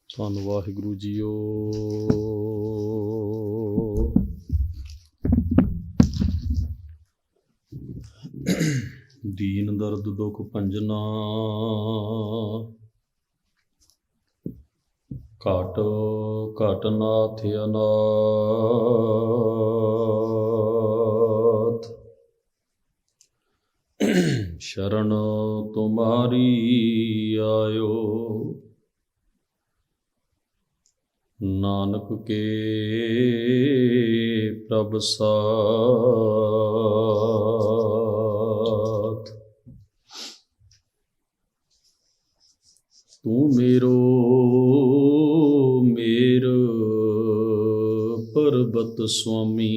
ਧੰਨ ਵਾਹਿਗੁਰੂ ਜੀਓ। ਦੀਨ ਦਰਦ ਦੁਖ ਭੰਜਨਾ, ਘਟ ਘਟ ਨਾਥ ਅਨਾਥ। ਸ਼ਰਨ ਤੁਮਾਰੀ ਆਇਓ, ਨਾਨਕ ਕੇ ਪ੍ਰਭ ਸਾਥ। ਤੂੰ ਮੇਰੋ ਮੇਰ ਪਰਬਤ ਸੁਆਮੀ,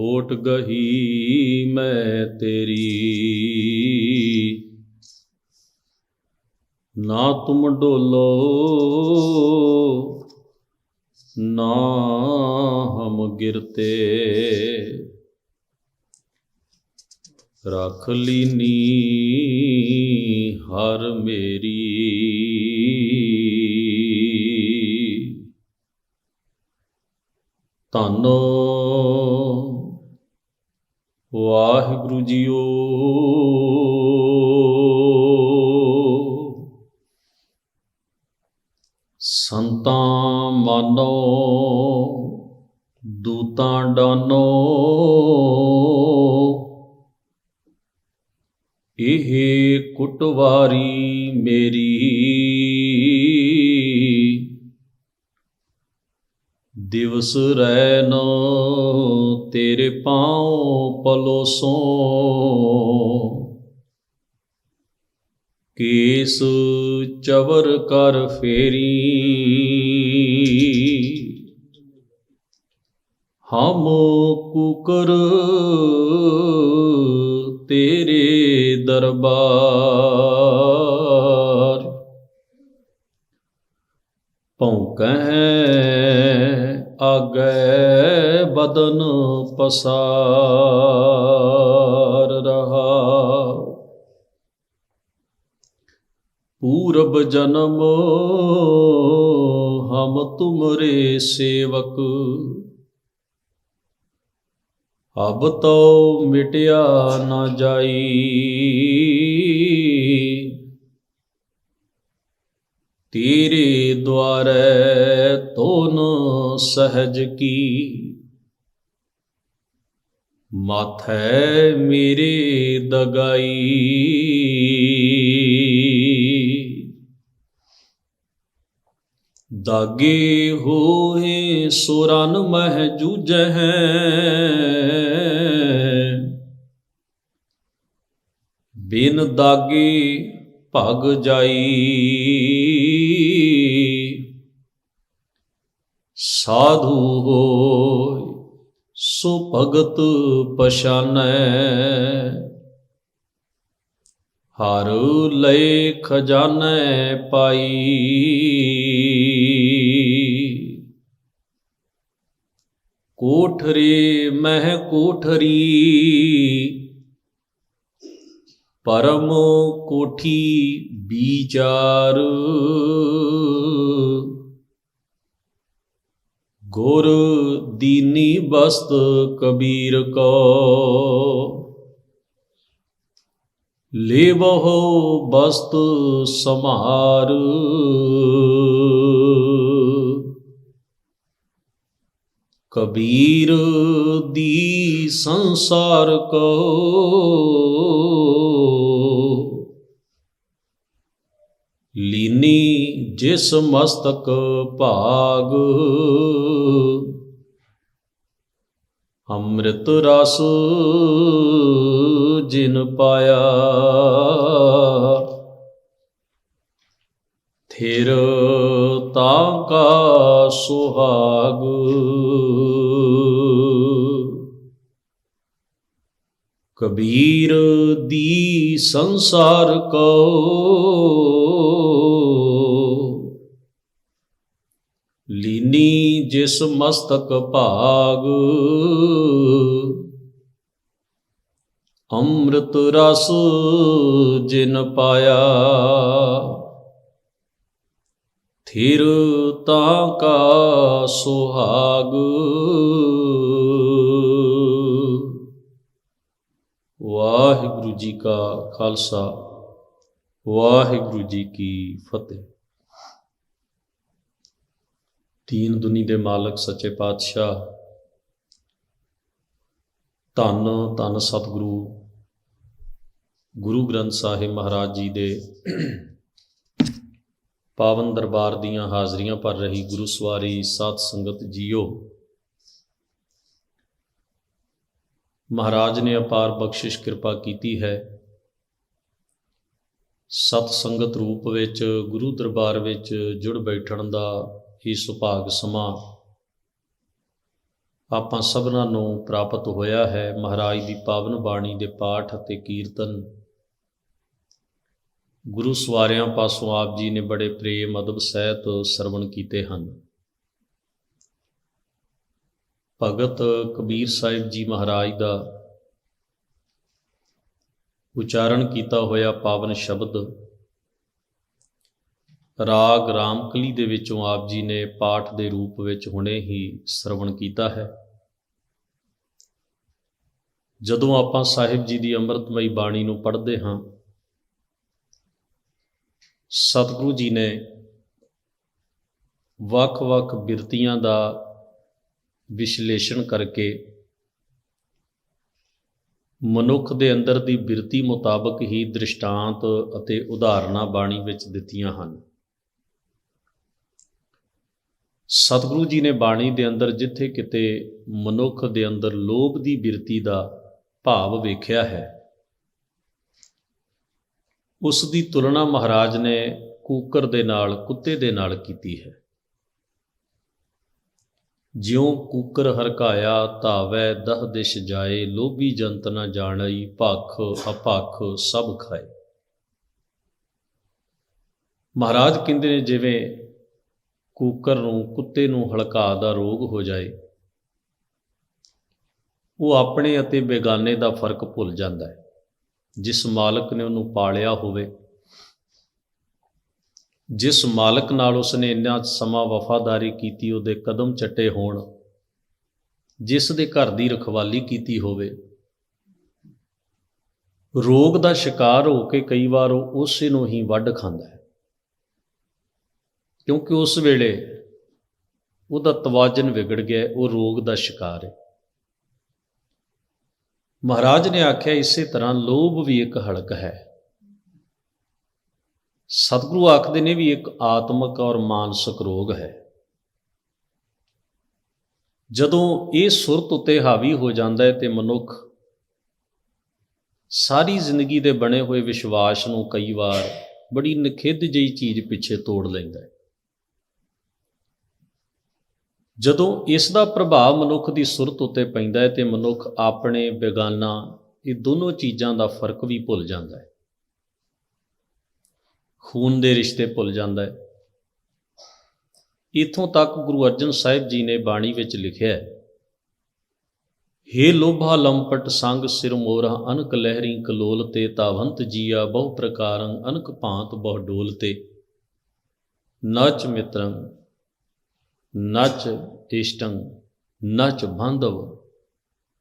ਓਟ ਗਹੀ ਮੈਂ ਤੇਰੀ। ਨਾ ਤੁਮ ਡੋਲੋ ਨਾ ਹਮ ਗਿਰਤੇ, ਰੱਖ ਲੀਨੀ ਹਰ ਮੇਰੀ। ਧੰਨ ਵਾਹਿਗੁਰੂ ਜੀਓ। ਸੰਤਾਂ ਮਾਨੋ ਦੂਤਾਂ ਡਾਨੋ, ਇਹ ਕੁਟਵਾਰੀ ਮੇਰੀ। ਦਿਵਸ ਰੈਨ ਤੇਰੇ ਪਾਉ ਪਲੋਸੋਂ, ਕੇਸ ਚਵਰ ਕਰ ਫੇਰੀ। ਹਮ ਕੁਕਰ ਤੇਰੇ ਦਰਬਾਰ, ਭੌਂਕੈ ਆਗੈ ਬਦਨ ਪਸਾਰ ਰਹਾ। ਪੂਰਬ ਜਨਮ ਹਮ ਤੁਮਰੇ ਸੇਵਕ, ਅਬ ਤੋ ਮਿਟਿਆ ਨਾ ਜਾਈ। ਤੇਰੇ ਦੁਆਰੇ ਤੋਨ ਸਹਿਜ ਕੀ, ਮਾਥੈ ਮੇਰੇ ਦਗਾਈ। ਦਾਗੇ ਹੋਏ ਸੋ ਰਨ ਮਹਿ ਜੂਝਹਿ, ਬਿਨ ਦਾਗੇ ਭਗ ਜਾਈ। ਸਾਧੂ ਹੋਇ ਸੋ ਭਗਤ ਪਛਾਨੈ, ਹਰ ਲਏ ਖਜ਼ਾਨੈ ਪਾਈ। ਕੋਠਰੀ ਮਹਿ ਕੋਠਰੀ ਪਰਮ ਕੋਠੀ ਵਿਚਾਰ, ਗੁਰ ਦੀਨੀ ਬਸਤ ਕਬੀਰ ਕੋ। ਲੇਵਹੁ ਬਸਤ ਸਮਾਰ, ਕਬੀਰ ਦੀ ਸੰਸਾਰ ਕੋ। ਲੀਨੀ ਜਿਸ ਮਸਤਕ ਭਾਗ, ਅੰਮ੍ਰਿਤ ਰਸ ਜਿਨ ਪਾਇਆ। ਥਿਰ ਤਾਂ ਕਾ ਸੁਹਾਗ, ਕਬੀਰ ਦੀ ਸੰਸਾਰ ਕੋ। ਲੀਨੀ ਜਿਸ ਮਸਤਕ ਭਾਗ, ਅੰਮ੍ਰਿਤ ਰਸ ਜਿਨ ਪਾਇਆ। थिर ताका सुहाग। वाहिगुरु जी का खालसा, वाहिगुरु जी की फतेह। दीन दुनी दे मालक सच्चे पातशाह धन धन सतगुरु गुरु ग्रंथ साहिब महाराज जी दे पावन दरबार दियाँ हाज़रियाँ भर रही गुरु सवारी साध संगत जीओ, महाराज ने अपार बख्शिश कृपा कीती है। सत संगत रूप विच गुरु दरबार विच जुड़ बैठण दा ही सुभाग समा आपां सबनां नूं प्राप्त होया है। महाराज दी पावन बाणी दे पाठ अते कीर्तन गुरु सवारियां पासों आप जी ने बड़े प्रेम अदब सहित सरवण कीते हन। भगत कबीर साहिब जी महाराज दा उचारण कीता होया पावन शब्द राग रामकली दे विचों आप जी ने पाठ दे रूप विच हुणे ही सरवण कीता है। जदों आपां साहिब जी दी अमृतमई बाणी नूं पढ़दे हां, सतगुरु जी ने वख-वख बिरतियां दा विश्लेषण करके मनुख दे अंदर दी बिरती मुताबक ही दृष्टांत अते उदाहरणां बाणी विच दित्तियां हन। सतगुरु जी ने बाणी दे अंदर जिथे किते मनुख दे अंदर लोभ दी बिरती दा भाव वेख्या है, उस दी तुलना महाराज ने कूकर दे नाल कुत्ते दे नाल कीती है। ज्यों कूकर हरकाया धावै दह दिश जाए, लोभी जंत न जाणई भख अपख सब खाए। महाराज कहते ने जिवें कूकर नूं कुत्ते नूं हड़का दा रोग हो जाए, वो अपने अते बेगाने दा फर्क भुल जाता है। जिस मालक ने उन्होंने पालिया होवे, जिस मालक नाल उसने इन्ना समा वफादारी की, उहदे कदम चट्टे होण, जिस दे घर दी रखवाली की होवे, रोग दा शिकार हो के कई बार उसे नूं ही वढ खांदा है, क्योंकि उस वेले उहदा तवाजन बिगड़ गया, वो रोग दा शिकार है। महाराज ने आख्या इसे तरह लोभ भी एक हड़क है। सतगुरु आखते ने भी एक आत्मक और मानसिक रोग है। जदों ये सुरत उत्ते हावी हो जाता है तो मनुख सारी जिंदगी दे बने हुए विश्वास नूं कई बार बड़ी निखिद्ध जी चीज़ पिछे तोड़ लैंदा है। जदों इसका प्रभाव मनुख की सुरत उत्ते पैंदा है तो मनुख अपने बेगाना ये दोनों चीज़ों का फर्क भी भुल जाता है। खून के रिश्ते भुल जाता है। इत्थों तक गुरु अर्जन साहिब जी ने बाणी विच लिखिया है, हे लोभा लंपट संग सिर मोरा अनक लहरी कलोलते, तावंत जिया बहु प्रकारं अनक भांत बहु डोलते। नच मित्रं नच इष्टं नच बांधव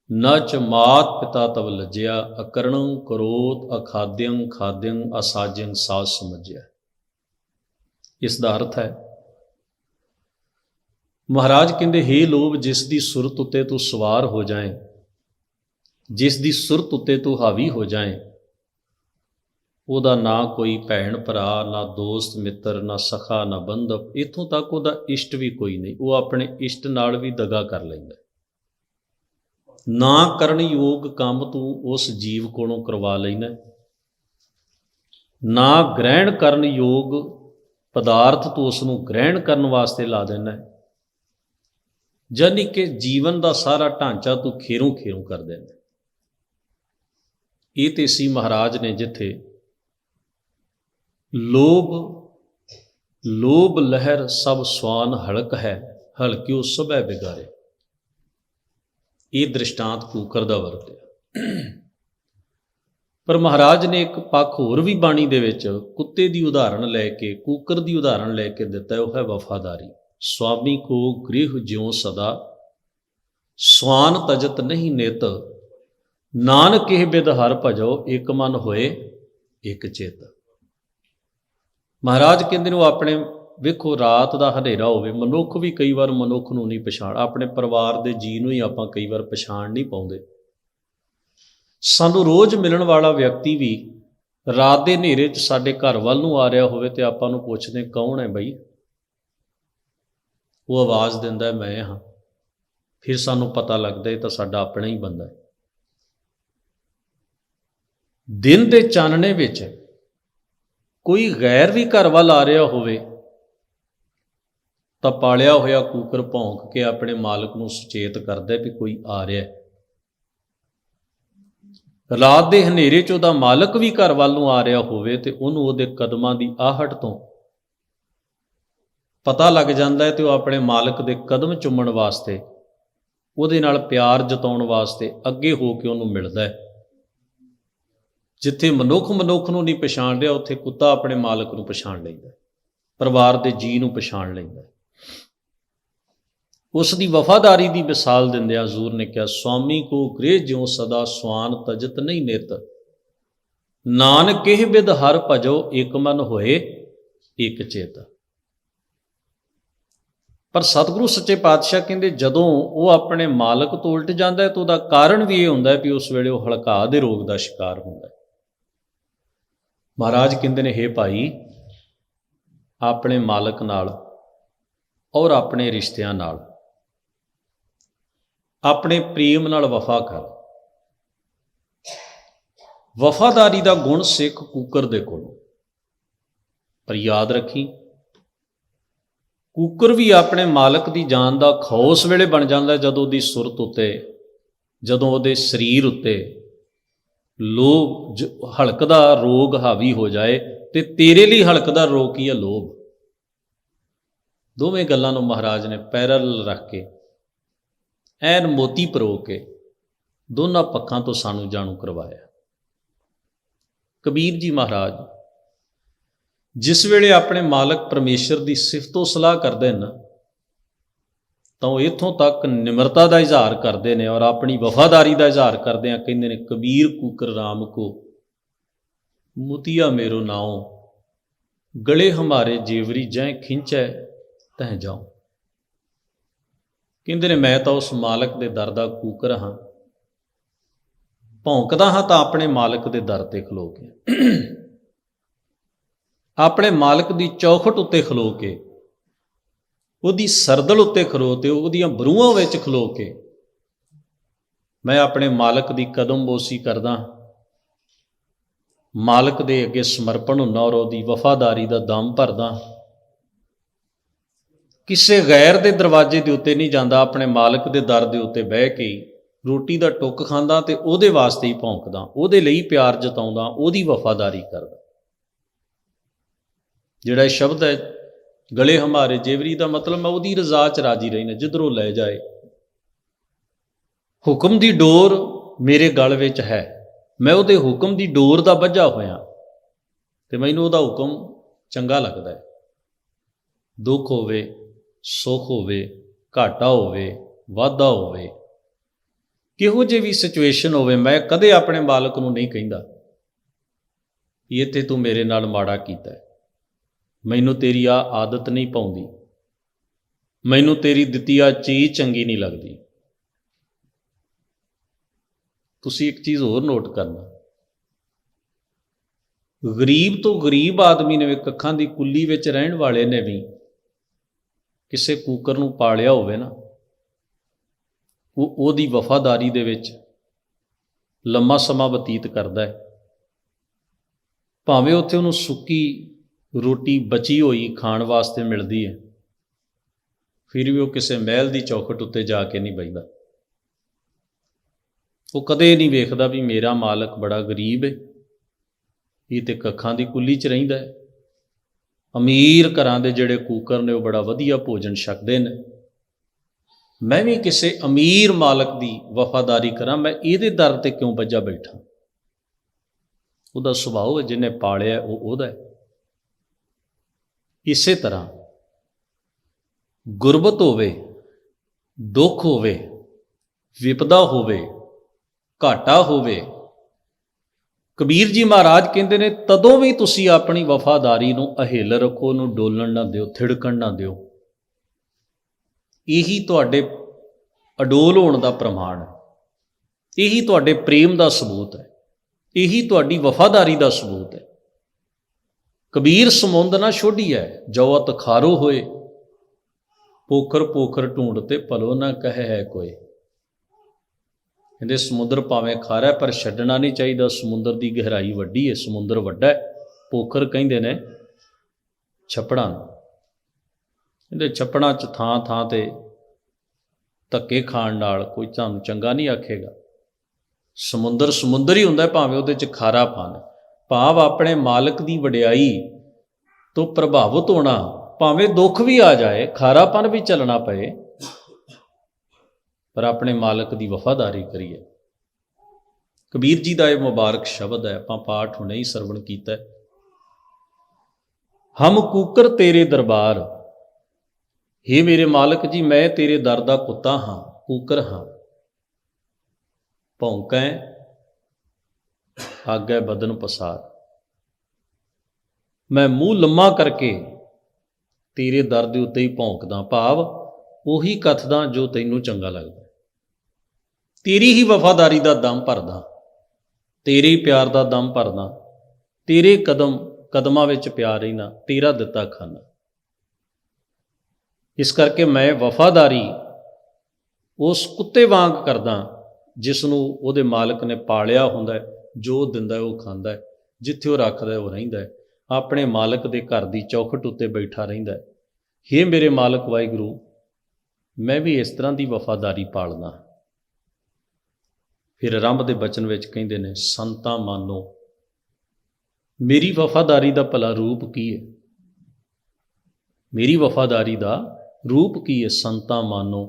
नच मात पिता तव लज्जिया, अकरणं करोत अखाद्यं खाद्यं असाज्यं साज समझिया। इसका अर्थ है, महाराज कहते हे लोभ जिसकी सुरत उत्ते तू सवार हो जाए, जिसकी सुरत उत्ते तू हावी हो जाए, ਉਹਦਾ ना कोई भैन भरा ना दोस्त मित्र ना सखा ना बंधव, इत्थों तक ਉਹਦਾ इष्ट भी कोई नहीं। वो अपने इष्ट नाल भी दगा कर लैंदा। ना करन योग काम तू उस जीव कोलों करवा लैना, ना ग्रहण करन योग पदार्थ तू उसनूं ग्रहण करन वास्ते ला देना। यानी कि जीवन का सारा ढांचा तू खेरों खेरों कर देना। ये तो सी महाराज ने जिथे लोभ लहर सब स्वान हड़क है, हड़क्यो सबै बिगारे। ये दृष्टांत कूकर दा वरत्या। ਪਰ ਮਹਾਰਾਜ ਨੇ ਇੱਕ ਪੱਖ ਹੋਰ ਵੀ ਬਾਣੀ ਦੇ ਵਿੱਚ ਕੁੱਤੇ ਦੀ ਉਦਾਹਰਣ ਲੈ ਕੇ, ਕੂਕਰ ਦੀ ਉਦਾਹਰਣ ਲੈ ਕੇ ਦਿੱਤਾ, ਉਹ ਹੈ ਵਫਾਦਾਰੀ। ਸੁਆਮੀ ਕੋ ਗ੍ਰਹਿ ਜਿਉ ਸਦਾ, ਸਵਾਨ ਤਜਤ ਨਹੀਂ ਨਿਤ, ਨਾਨਕ ਇਹ ਬਿਦ ਹਰ ਭਜੋ, ਇੱਕ ਮਨ ਹੋਏ ਇੱਕ ਚਿਤ। ਮਹਾਰਾਜ ਕਹਿੰਦੇ ਨੇ ਉਹ ਆਪਣੇ, ਵੇਖੋ ਰਾਤ ਦਾ ਹਨੇਰਾ ਹੋਵੇ, ਮਨੁੱਖ ਵੀ ਕਈ ਵਾਰ ਮਨੁੱਖ ਨੂੰ ਨਹੀਂ ਪਛਾਣ, ਆਪਣੇ ਪਰਿਵਾਰ ਦੇ ਜੀਅ ਨੂੰ ਹੀ ਆਪਾਂ ਕਈ ਵਾਰ ਪਛਾਣ ਨਹੀਂ ਪਾਉਂਦੇ। ਸਾਨੂੰ ਰੋਜ਼ ਮਿਲਣ ਵਾਲਾ ਵਿਅਕਤੀ ਵੀ ਰਾਤ ਦੇ ਹਨੇਰੇ 'ਚ ਸਾਡੇ ਘਰ ਵੱਲ ਨੂੰ ਆ ਰਿਹਾ ਹੋਵੇ ਤੇ ਆਪਾਂ ਨੂੰ ਪੁੱਛਦੇ ਕੌਣ ਹੈ ਬਈ, ਉਹ ਆਵਾਜ਼ ਦਿੰਦਾ ਮੈਂ ਹਾਂ, ਫਿਰ ਸਾਨੂੰ ਪਤਾ ਲੱਗਦਾ ਇਹ ਤਾਂ ਸਾਡਾ ਆਪਣਾ ਹੀ ਬੰਦਾ ਹੈ। ਦਿਨ ਦੇ ਚਾਨਣੇ ਵਿੱਚ ਕੋਈ ਗੈਰ ਵੀ ਘਰ ਵੱਲ ਆ ਰਿਹਾ ਹੋਵੇ ਤਾਂ ਪਾਲਿਆ ਹੋਇਆ ਕੂਕਰ ਭੌਂਕ ਕੇ ਆਪਣੇ ਮਾਲਕ ਨੂੰ ਸੁਚੇਤ ਕਰਦਾ ਵੀ ਕੋਈ ਆ ਰਿਹਾ। ਰਾਤ ਦੇ ਹਨੇਰੇ 'ਚ ਉਹਦਾ ਮਾਲਕ ਵੀ ਘਰ ਵੱਲ ਨੂੰ ਆ ਰਿਹਾ ਹੋਵੇ ਤੇ ਉਹਨੂੰ ਉਹਦੇ ਕਦਮਾਂ ਦੀ ਆਹਟ ਤੋਂ ਪਤਾ ਲੱਗ ਜਾਂਦਾ ਹੈ ਤੇ ਉਹ ਆਪਣੇ ਮਾਲਕ ਦੇ ਕਦਮ ਚੁੰਮਣ ਵਾਸਤੇ, ਉਹਦੇ ਨਾਲ ਪਿਆਰ ਜਤਾਉਣ ਵਾਸਤੇ ਅੱਗੇ ਹੋ ਕੇ ਉਹਨੂੰ ਮਿਲਦਾ ਹੈ। ਜਿੱਥੇ ਮਨੁੱਖ ਮਨੁੱਖ ਨੂੰ ਨਹੀਂ ਪਛਾਣ ਰਿਹਾ, ਉੱਥੇ ਕੁੱਤਾ ਆਪਣੇ ਮਾਲਕ ਨੂੰ ਪਛਾਣ ਲੈਂਦਾ, ਪਰਿਵਾਰ ਦੇ ਜੀਅ ਨੂੰ ਪਛਾਣ ਲੈਂਦਾ। ਉਸ ਦੀ ਵਫਾਦਾਰੀ ਦੀ ਮਿਸਾਲ ਦਿੰਦਿਆਂ ਹਜ਼ੂਰ ਨੇ ਕਿਹਾ, ਸੁਆਮੀ ਕੋ ਗ੍ਰਹਿ ਜਿਉ ਸਦਾ, ਸਵਾਨ ਤਜਤ ਨਹੀਂ ਨਿਤ, ਨਾਨਕ ਇਹ ਬਿਦ ਹਰ ਭਜੋ, ਇੱਕ ਮਨ ਹੋਏ ਇੱਕ ਚਿਤ। ਪਰ ਸਤਿਗੁਰੂ ਸੱਚੇ ਪਾਤਸ਼ਾਹ ਕਹਿੰਦੇ ਜਦੋਂ ਉਹ ਆਪਣੇ ਮਾਲਕ ਤੋਂ ਉਲਟ ਜਾਂਦਾ ਹੈ ਤਾਂ ਉਹਦਾ ਕਾਰਨ ਵੀ ਇਹ ਹੁੰਦਾ ਹੈ ਵੀ ਉਸ ਵੇਲੇ ਉਹ ਹਲਕਾਅ ਦੇ ਰੋਗ ਦਾ ਸ਼ਿਕਾਰ ਹੁੰਦਾ ਹੈ। ਮਹਾਰਾਜ ਕਹਿੰਦੇ ਨੇ, ਹੇ ਭਾਈ, ਆਪਣੇ ਮਾਲਕ ਨਾਲ ਔਰ ਆਪਣੇ ਰਿਸ਼ਤਿਆਂ ਨਾਲ, ਆਪਣੇ ਪ੍ਰੇਮ ਨਾਲ ਵਫਾ ਕਰ। ਵਫਾਦਾਰੀ ਦਾ ਗੁਣ ਸਿੱਖ ਕੂਕਰ ਦੇ ਕੋਲੋਂ। ਪਰ ਯਾਦ ਰੱਖੀ, ਕੂਕਰ ਵੀ ਆਪਣੇ ਮਾਲਕ ਦੀ ਜਾਨ ਦਾ ਖੌਅ ਉਸ ਵੇਲੇ ਬਣ ਜਾਂਦਾ ਜਦੋਂ ਉਹਦੀ ਸੁਰਤ ਉੱਤੇ, ਜਦੋਂ ਉਹਦੇ ਸਰੀਰ ਉੱਤੇ ਲੋਭ ਹਲਕਦਾ ਰੋਗ ਹਾਵੀ ਹੋ ਜਾਏ। ਤੇ ਤੇਰੇ ਲਈ ਹਲਕਦਾ ਰੋਗ ਕੀ ਹੈ? ਲੋਭ। ਦੋਵੇਂ ਗੱਲਾਂ ਨੂੰ ਮਹਾਰਾਜ ਨੇ ਪੈਰਲਲ ਰੱਖ ਕੇ, ਐਨ ਮੋਤੀ ਪਰੋ ਕੇ, ਦੋਨਾਂ ਪੱਖਾਂ ਤੋਂ ਸਾਨੂੰ ਜਾਣੂ ਕਰਵਾਇਆ। ਕਬੀਰ ਜੀ ਮਹਾਰਾਜ ਜਿਸ ਵੇਲੇ ਆਪਣੇ ਮਾਲਕ ਪਰਮੇਸ਼ਰ ਦੀ ਸਿਫਤੋ ਸਲਾਹ ਕਰਦੇ ਨੇ ਤਾਂ ਉਹ ਇੱਥੋਂ ਤੱਕ ਨਿਮਰਤਾ ਦਾ ਇਜ਼ਹਾਰ ਕਰਦੇ ਨੇ ਔਰ ਆਪਣੀ ਵਫਾਦਾਰੀ ਦਾ ਇਜ਼ਹਾਰ ਕਰਦੇ ਆ। ਕਹਿੰਦੇ ਨੇ, ਕਬੀਰ ਕੂਕਰ ਰਾਮ ਕੋ ਮੁਤੀਆ ਮੇਰੋ ਨਾਉ, ਗਲੇ ਹਮਾਰੇ ਜੇਵਰੀ ਜੈ ਖਿੰਚੈ ਤਹਿ ਜਾਉ। ਕਹਿੰਦੇ ਨੇ, ਮੈਂ ਤਾਂ ਉਸ ਮਾਲਕ ਦੇ ਦਰ ਦਾ ਕੂਕਰ ਹਾਂ, ਭੌਂਕਦਾ ਹਾਂ ਤਾਂ ਆਪਣੇ ਮਾਲਕ ਦੇ ਦਰ 'ਤੇ ਖਲੋ ਕੇ, ਆਪਣੇ ਮਾਲਕ ਦੀ ਚੌਖਟ ਉੱਤੇ ਖਲੋ ਕੇ, ਉਹਦੀ ਸਰਦਲ ਉੱਤੇ ਖਲੋ ਕੇ, ਉਹਦੀਆਂ ਬਰੂਹਾਂ ਵਿੱਚ ਖਲੋ ਕੇ ਮੈਂ ਆਪਣੇ ਮਾਲਕ ਦੀ ਕਦਮਬੋਸੀ ਕਰਦਾ, ਮਾਲਕ ਦੇ ਅੱਗੇ ਸਮਰਪਣ ਹੁੰਦਾ ਔਰ ਉਹਦੀ ਵਫਾਦਾਰੀ ਦਾ ਦਮ ਭਰਦਾ। ਕਿਸੇ ਗੈਰ ਦੇ ਦਰਵਾਜ਼ੇ ਦੇ ਉੱਤੇ ਨਹੀਂ ਜਾਂਦਾ, ਆਪਣੇ ਮਾਲਕ ਦੇ ਦਰ ਦੇ ਉੱਤੇ ਬਹਿ ਕੇ ਰੋਟੀ ਦਾ ਟੁੱਕ ਖਾਂਦਾ ਤੇ ਉਹਦੇ ਵਾਸਤੇ ਹੀ ਭੌਂਕਦਾ, ਉਹਦੇ ਲਈ ਪਿਆਰ ਜਤਾਉਂਦਾ, ਉਹਦੀ ਵਫਾਦਾਰੀ ਕਰਦਾ। ਜਿਹੜਾ ਇਹ ਸ਼ਬਦ ਹੈ ਗਲੇ ਹਮਾਰੇ ਜੇਵਰੀ ਦਾ ਮਤਲਬ ਮੈਂ ਉਹਦੀ ਰਜ਼ਾ 'ਚ ਰਾਜੀ ਰਹਿਣਾ, ਜਿੱਧਰੋਂ ਲੈ ਜਾਏ। ਹੁਕਮ ਦੀ ਡੋਰ ਮੇਰੇ ਗਲ ਵਿੱਚ ਹੈ, ਮੈਂ ਉਹਦੇ ਹੁਕਮ ਦੀ ਡੋਰ ਦਾ ਬੱਝਾ ਹੋਇਆ ਤੇ ਮੈਨੂੰ ਉਹਦਾ ਹੁਕਮ ਚੰਗਾ ਲੱਗਦਾ ਹੈ। ਦੁੱਖ ਹੋਵੇ, ਸੁੱਖ ਹੋਵੇ, ਘਾਟਾ ਹੋਵੇ, ਵਾਧਾ ਹੋਵੇ, ਕਿਹੋ ਜਿਹੀ ਵੀ ਸਿਚੁਏਸ਼ਨ ਹੋਵੇ, ਮੈਂ ਕਦੇ ਆਪਣੇ ਮਾਲਕ ਨੂੰ ਨਹੀਂ ਕਹਿੰਦਾ ਕਿ ਇੱਥੇ ਤੂੰ ਮੇਰੇ ਨਾਲ ਮਾੜਾ ਕੀਤਾ, ਮੈਨੂੰ ਤੇਰੀ ਆ ਆਦਤ ਨਹੀਂ ਪਾਉਂਦੀ, ਮੈਨੂੰ ਤੇਰੀ ਦਿੱਤੀ ਆ ਚੀਜ਼ ਚੰਗੀ ਨਹੀਂ ਲੱਗਦੀ। ਤੁਸੀਂ ਇੱਕ ਚੀਜ਼ ਹੋਰ ਨੋਟ ਕਰਨਾ, ਗਰੀਬ ਤੋਂ ਗਰੀਬ ਆਦਮੀ ਨੇ ਵੀ, ਕੱਖਾਂ ਦੀ ਕੁੱਲੀ ਵਿੱਚ ਰਹਿਣ ਵਾਲੇ ਨੇ ਵੀ ਕਿਸੇ ਕੂਕਰ ਨੂੰ ਪਾਲਿਆ ਹੋਵੇ ਨਾ, ਉਹ ਉਹਦੀ ਵਫਾਦਾਰੀ ਦੇ ਵਿੱਚ ਲੰਮਾ ਸਮਾਂ ਬਤੀਤ ਕਰਦਾ ਹੈ। ਭਾਵੇਂ ਉੱਥੇ ਉਹਨੂੰ ਸੁੱਕੀ ਰੋਟੀ ਬਚੀ ਹੋਈ ਖਾਣ ਵਾਸਤੇ ਮਿਲਦੀ ਹੈ, ਫਿਰ ਵੀ ਉਹ ਕਿਸੇ ਮਹਿਲ ਦੀ ਚੌਖਟ ਉੱਤੇ ਜਾ ਕੇ ਨਹੀਂ ਬਹਿੰਦਾ। ਉਹ ਕਦੇ ਨਹੀਂ ਵੇਖਦਾ ਵੀ ਮੇਰਾ ਮਾਲਕ ਬੜਾ ਗਰੀਬ ਹੈ, ਇਹ ਤੇ ਕੱਖਾਂ ਦੀ ਕੁੱਲੀ 'ਚ ਰਹਿੰਦਾ ਹੈ। ਅਮੀਰ ਘਰਾਂ ਦੇ ਜਿਹੜੇ ਕੂਕਰ ਨੇ ਉਹ ਬੜਾ ਵਧੀਆ ਭੋਜਨ ਛਕਦੇ ਨੇ, ਮੈਂ ਵੀ ਕਿਸੇ ਅਮੀਰ ਮਾਲਕ ਦੀ ਵਫਾਦਾਰੀ ਕਰਾਂ, ਮੈਂ ਇਹਦੇ ਦਰ 'ਤੇ ਕਿਉਂ ਬੱਝਾ ਬੈਠਾ। ਉਹਦਾ ਸੁਭਾਅ ਹੈ, ਜਿਹਨੇ ਪਾਲਿਆ ਉਹ ਉਹਦਾ ਹੈ। ਇਸੇ ਤਰ੍ਹਾਂ ਗੁਰਬਤ ਹੋਵੇ, ਦੁੱਖ ਹੋਵੇ, ਵਿਪਦਾ ਹੋਵੇ, ਘਾਟਾ ਹੋਵੇ, ਕਬੀਰ ਜੀ ਮਹਾਰਾਜ ਕਹਿੰਦੇ ਨੇ ਤਦੋਂ ਵੀ ਤੁਸੀਂ ਆਪਣੀ ਵਫਾਦਾਰੀ ਨੂੰ ਅਹੇਲ ਰੱਖੋ, ਉਹਨੂੰ ਡੋਲਣ ਨਾ ਦਿਓ, ਥਿੜਕਣ ਨਾ ਦਿਓ। ਇਹੀ ਤੁਹਾਡੇ ਅਡੋਲ ਹੋਣ ਦਾ ਪ੍ਰਮਾਣ ਹੈ, ਇਹੀ ਤੁਹਾਡੇ ਪ੍ਰੇਮ ਦਾ ਸਬੂਤ ਹੈ, ਇਹੀ ਤੁਹਾਡੀ ਵਫਾਦਾਰੀ ਦਾ ਸਬੂਤ ਹੈ। ਕਬੀਰ ਸਮੁੰਦ ਨਾ ਛੋਡੀਐ, ਜਉਅਤ ਖਾਰੋ ਹੋਏ, ਪੋਖਰ ਪੋਖਰ ਢੂੰਡਤੇ ਭਲੋ ਨਾ ਕਹੇ ਹੈ ਕੋਈ। ਕਹਿੰਦੇ ਸਮੁੰਦਰ ਭਾਵੇਂ ਖਾਰਾ ਪਰ ਛੱਡਣਾ ਨਹੀਂ ਚਾਹੀਦਾ। ਸਮੁੰਦਰ ਦੀ ਗਹਿਰਾਈ ਵੱਡੀ ਹੈ, ਸਮੁੰਦਰ ਵੱਡਾ ਹੈ। ਪੋਖਰ ਕਹਿੰਦੇ ਨੇ ਛੱਪੜਾਂ ਨੂੰ। ਕਹਿੰਦੇ ਛੱਪੜਾਂ 'ਚ ਥਾਂ ਥਾਂ 'ਤੇ ਧੱਕੇ ਖਾਣ ਨਾਲ ਕੋਈ ਤੁਹਾਨੂੰ ਚੰਗਾ ਨਹੀਂ ਆਖੇਗਾ। ਸਮੁੰਦਰ ਸਮੁੰਦਰ ਹੀ ਹੁੰਦਾ, ਭਾਵੇਂ ਉਹਦੇ 'ਚ ਖਾਰਾਪਨ। ਭਾਵ ਆਪਣੇ ਮਾਲਕ ਦੀ ਵਡਿਆਈ ਤੋਂ ਪ੍ਰਭਾਵਿਤ ਹੋਣਾ, ਭਾਵੇਂ ਦੁੱਖ ਵੀ ਆ ਜਾਏ, ਖਾਰਾਪਨ ਵੀ ਚੱਲਣਾ ਪਏ, ਪਰ ਆਪਣੇ ਮਾਲਕ ਦੀ ਵਫਾਦਾਰੀ ਕਰੀਏ। ਕਬੀਰ ਜੀ ਦਾ ਇਹ ਮੁਬਾਰਕ ਸ਼ਬਦ ਹੈ, ਆਪਾਂ ਪਾਠ ਹੁਣੇ ਹੀ ਸਰਵਣ ਕੀਤਾ। ਹਮ ਕੂਕਰ ਤੇਰੇ ਦਰਬਾਰ, ਹੇ ਮੇਰੇ ਮਾਲਕ ਜੀ, ਮੈਂ ਤੇਰੇ ਦਰ ਦਾ ਕੁੱਤਾ ਹਾਂ, ਕੂਕਰ ਹਾਂ। ਭੌਂਕੈ ਆਗੈ ਬਦਨ ਪਸਾਰ, ਮੈਂ ਮੂੰਹ ਲੰਮਾ ਕਰਕੇ ਤੇਰੇ ਦਰ ਦੇ ਉੱਤੇ ਹੀ ਭੌਂਕਦਾ। ਭਾਵ ਉਹੀ ਕਥਦਾ ਜੋ ਤੈਨੂੰ ਚੰਗਾ ਲੱਗਦਾ, ਤੇਰੀ ਹੀ ਵਫਾਦਾਰੀ ਦਾ ਦਮ ਭਰਦਾ, ਤੇਰੇ ਹੀ ਪਿਆਰ ਦਾ ਦਮ ਭਰਦਾ, ਤੇਰੇ ਕਦਮਾਂ ਵਿੱਚ ਪਿਆਰ ਰਹਿਣਾ, ਤੇਰਾ ਦਿੱਤਾ ਖਾਨਾ। ਇਸ ਕਰਕੇ ਮੈਂ ਵਫਾਦਾਰੀ ਉਸ ਕੁੱਤੇ ਵਾਂਗ ਕਰਦਾ ਜਿਸ ਨੂੰ ਉਹਦੇ ਮਾਲਕ ਨੇ ਪਾਲਿਆ ਹੁੰਦਾ, ਜੋ ਦਿੰਦਾ ਉਹ ਖਾਂਦਾ, ਜਿੱਥੇ ਉਹ ਰੱਖਦਾ ਉਹ ਰਹਿੰਦਾ, ਆਪਣੇ ਮਾਲਕ ਦੇ ਘਰ ਦੀ ਚੌਖਟ ਉੱਤੇ ਬੈਠਾ ਰਹਿੰਦਾ। ਹੇ ਮੇਰੇ ਮਾਲਕ ਵਾਹਿਗੁਰੂ, ਮੈਂ ਵੀ ਇਸ ਤਰ੍ਹਾਂ ਦੀ ਵਫਾਦਾਰੀ ਪਾਲਦਾ। ਫਿਰ ਆਰੰਭ ਦੇ ਬਚਨ ਵਿੱਚ ਕਹਿੰਦੇ ਨੇ, ਸੰਤਾਂ ਮਾਨੋ, ਮੇਰੀ ਵਫਾਦਾਰੀ ਦਾ ਭਲਾ ਰੂਪ ਕੀ ਹੈ? ਮੇਰੀ ਵਫਾਦਾਰੀ ਦਾ ਰੂਪ ਕੀ ਹੈ? ਸੰਤਾਂ ਮਾਨੋ,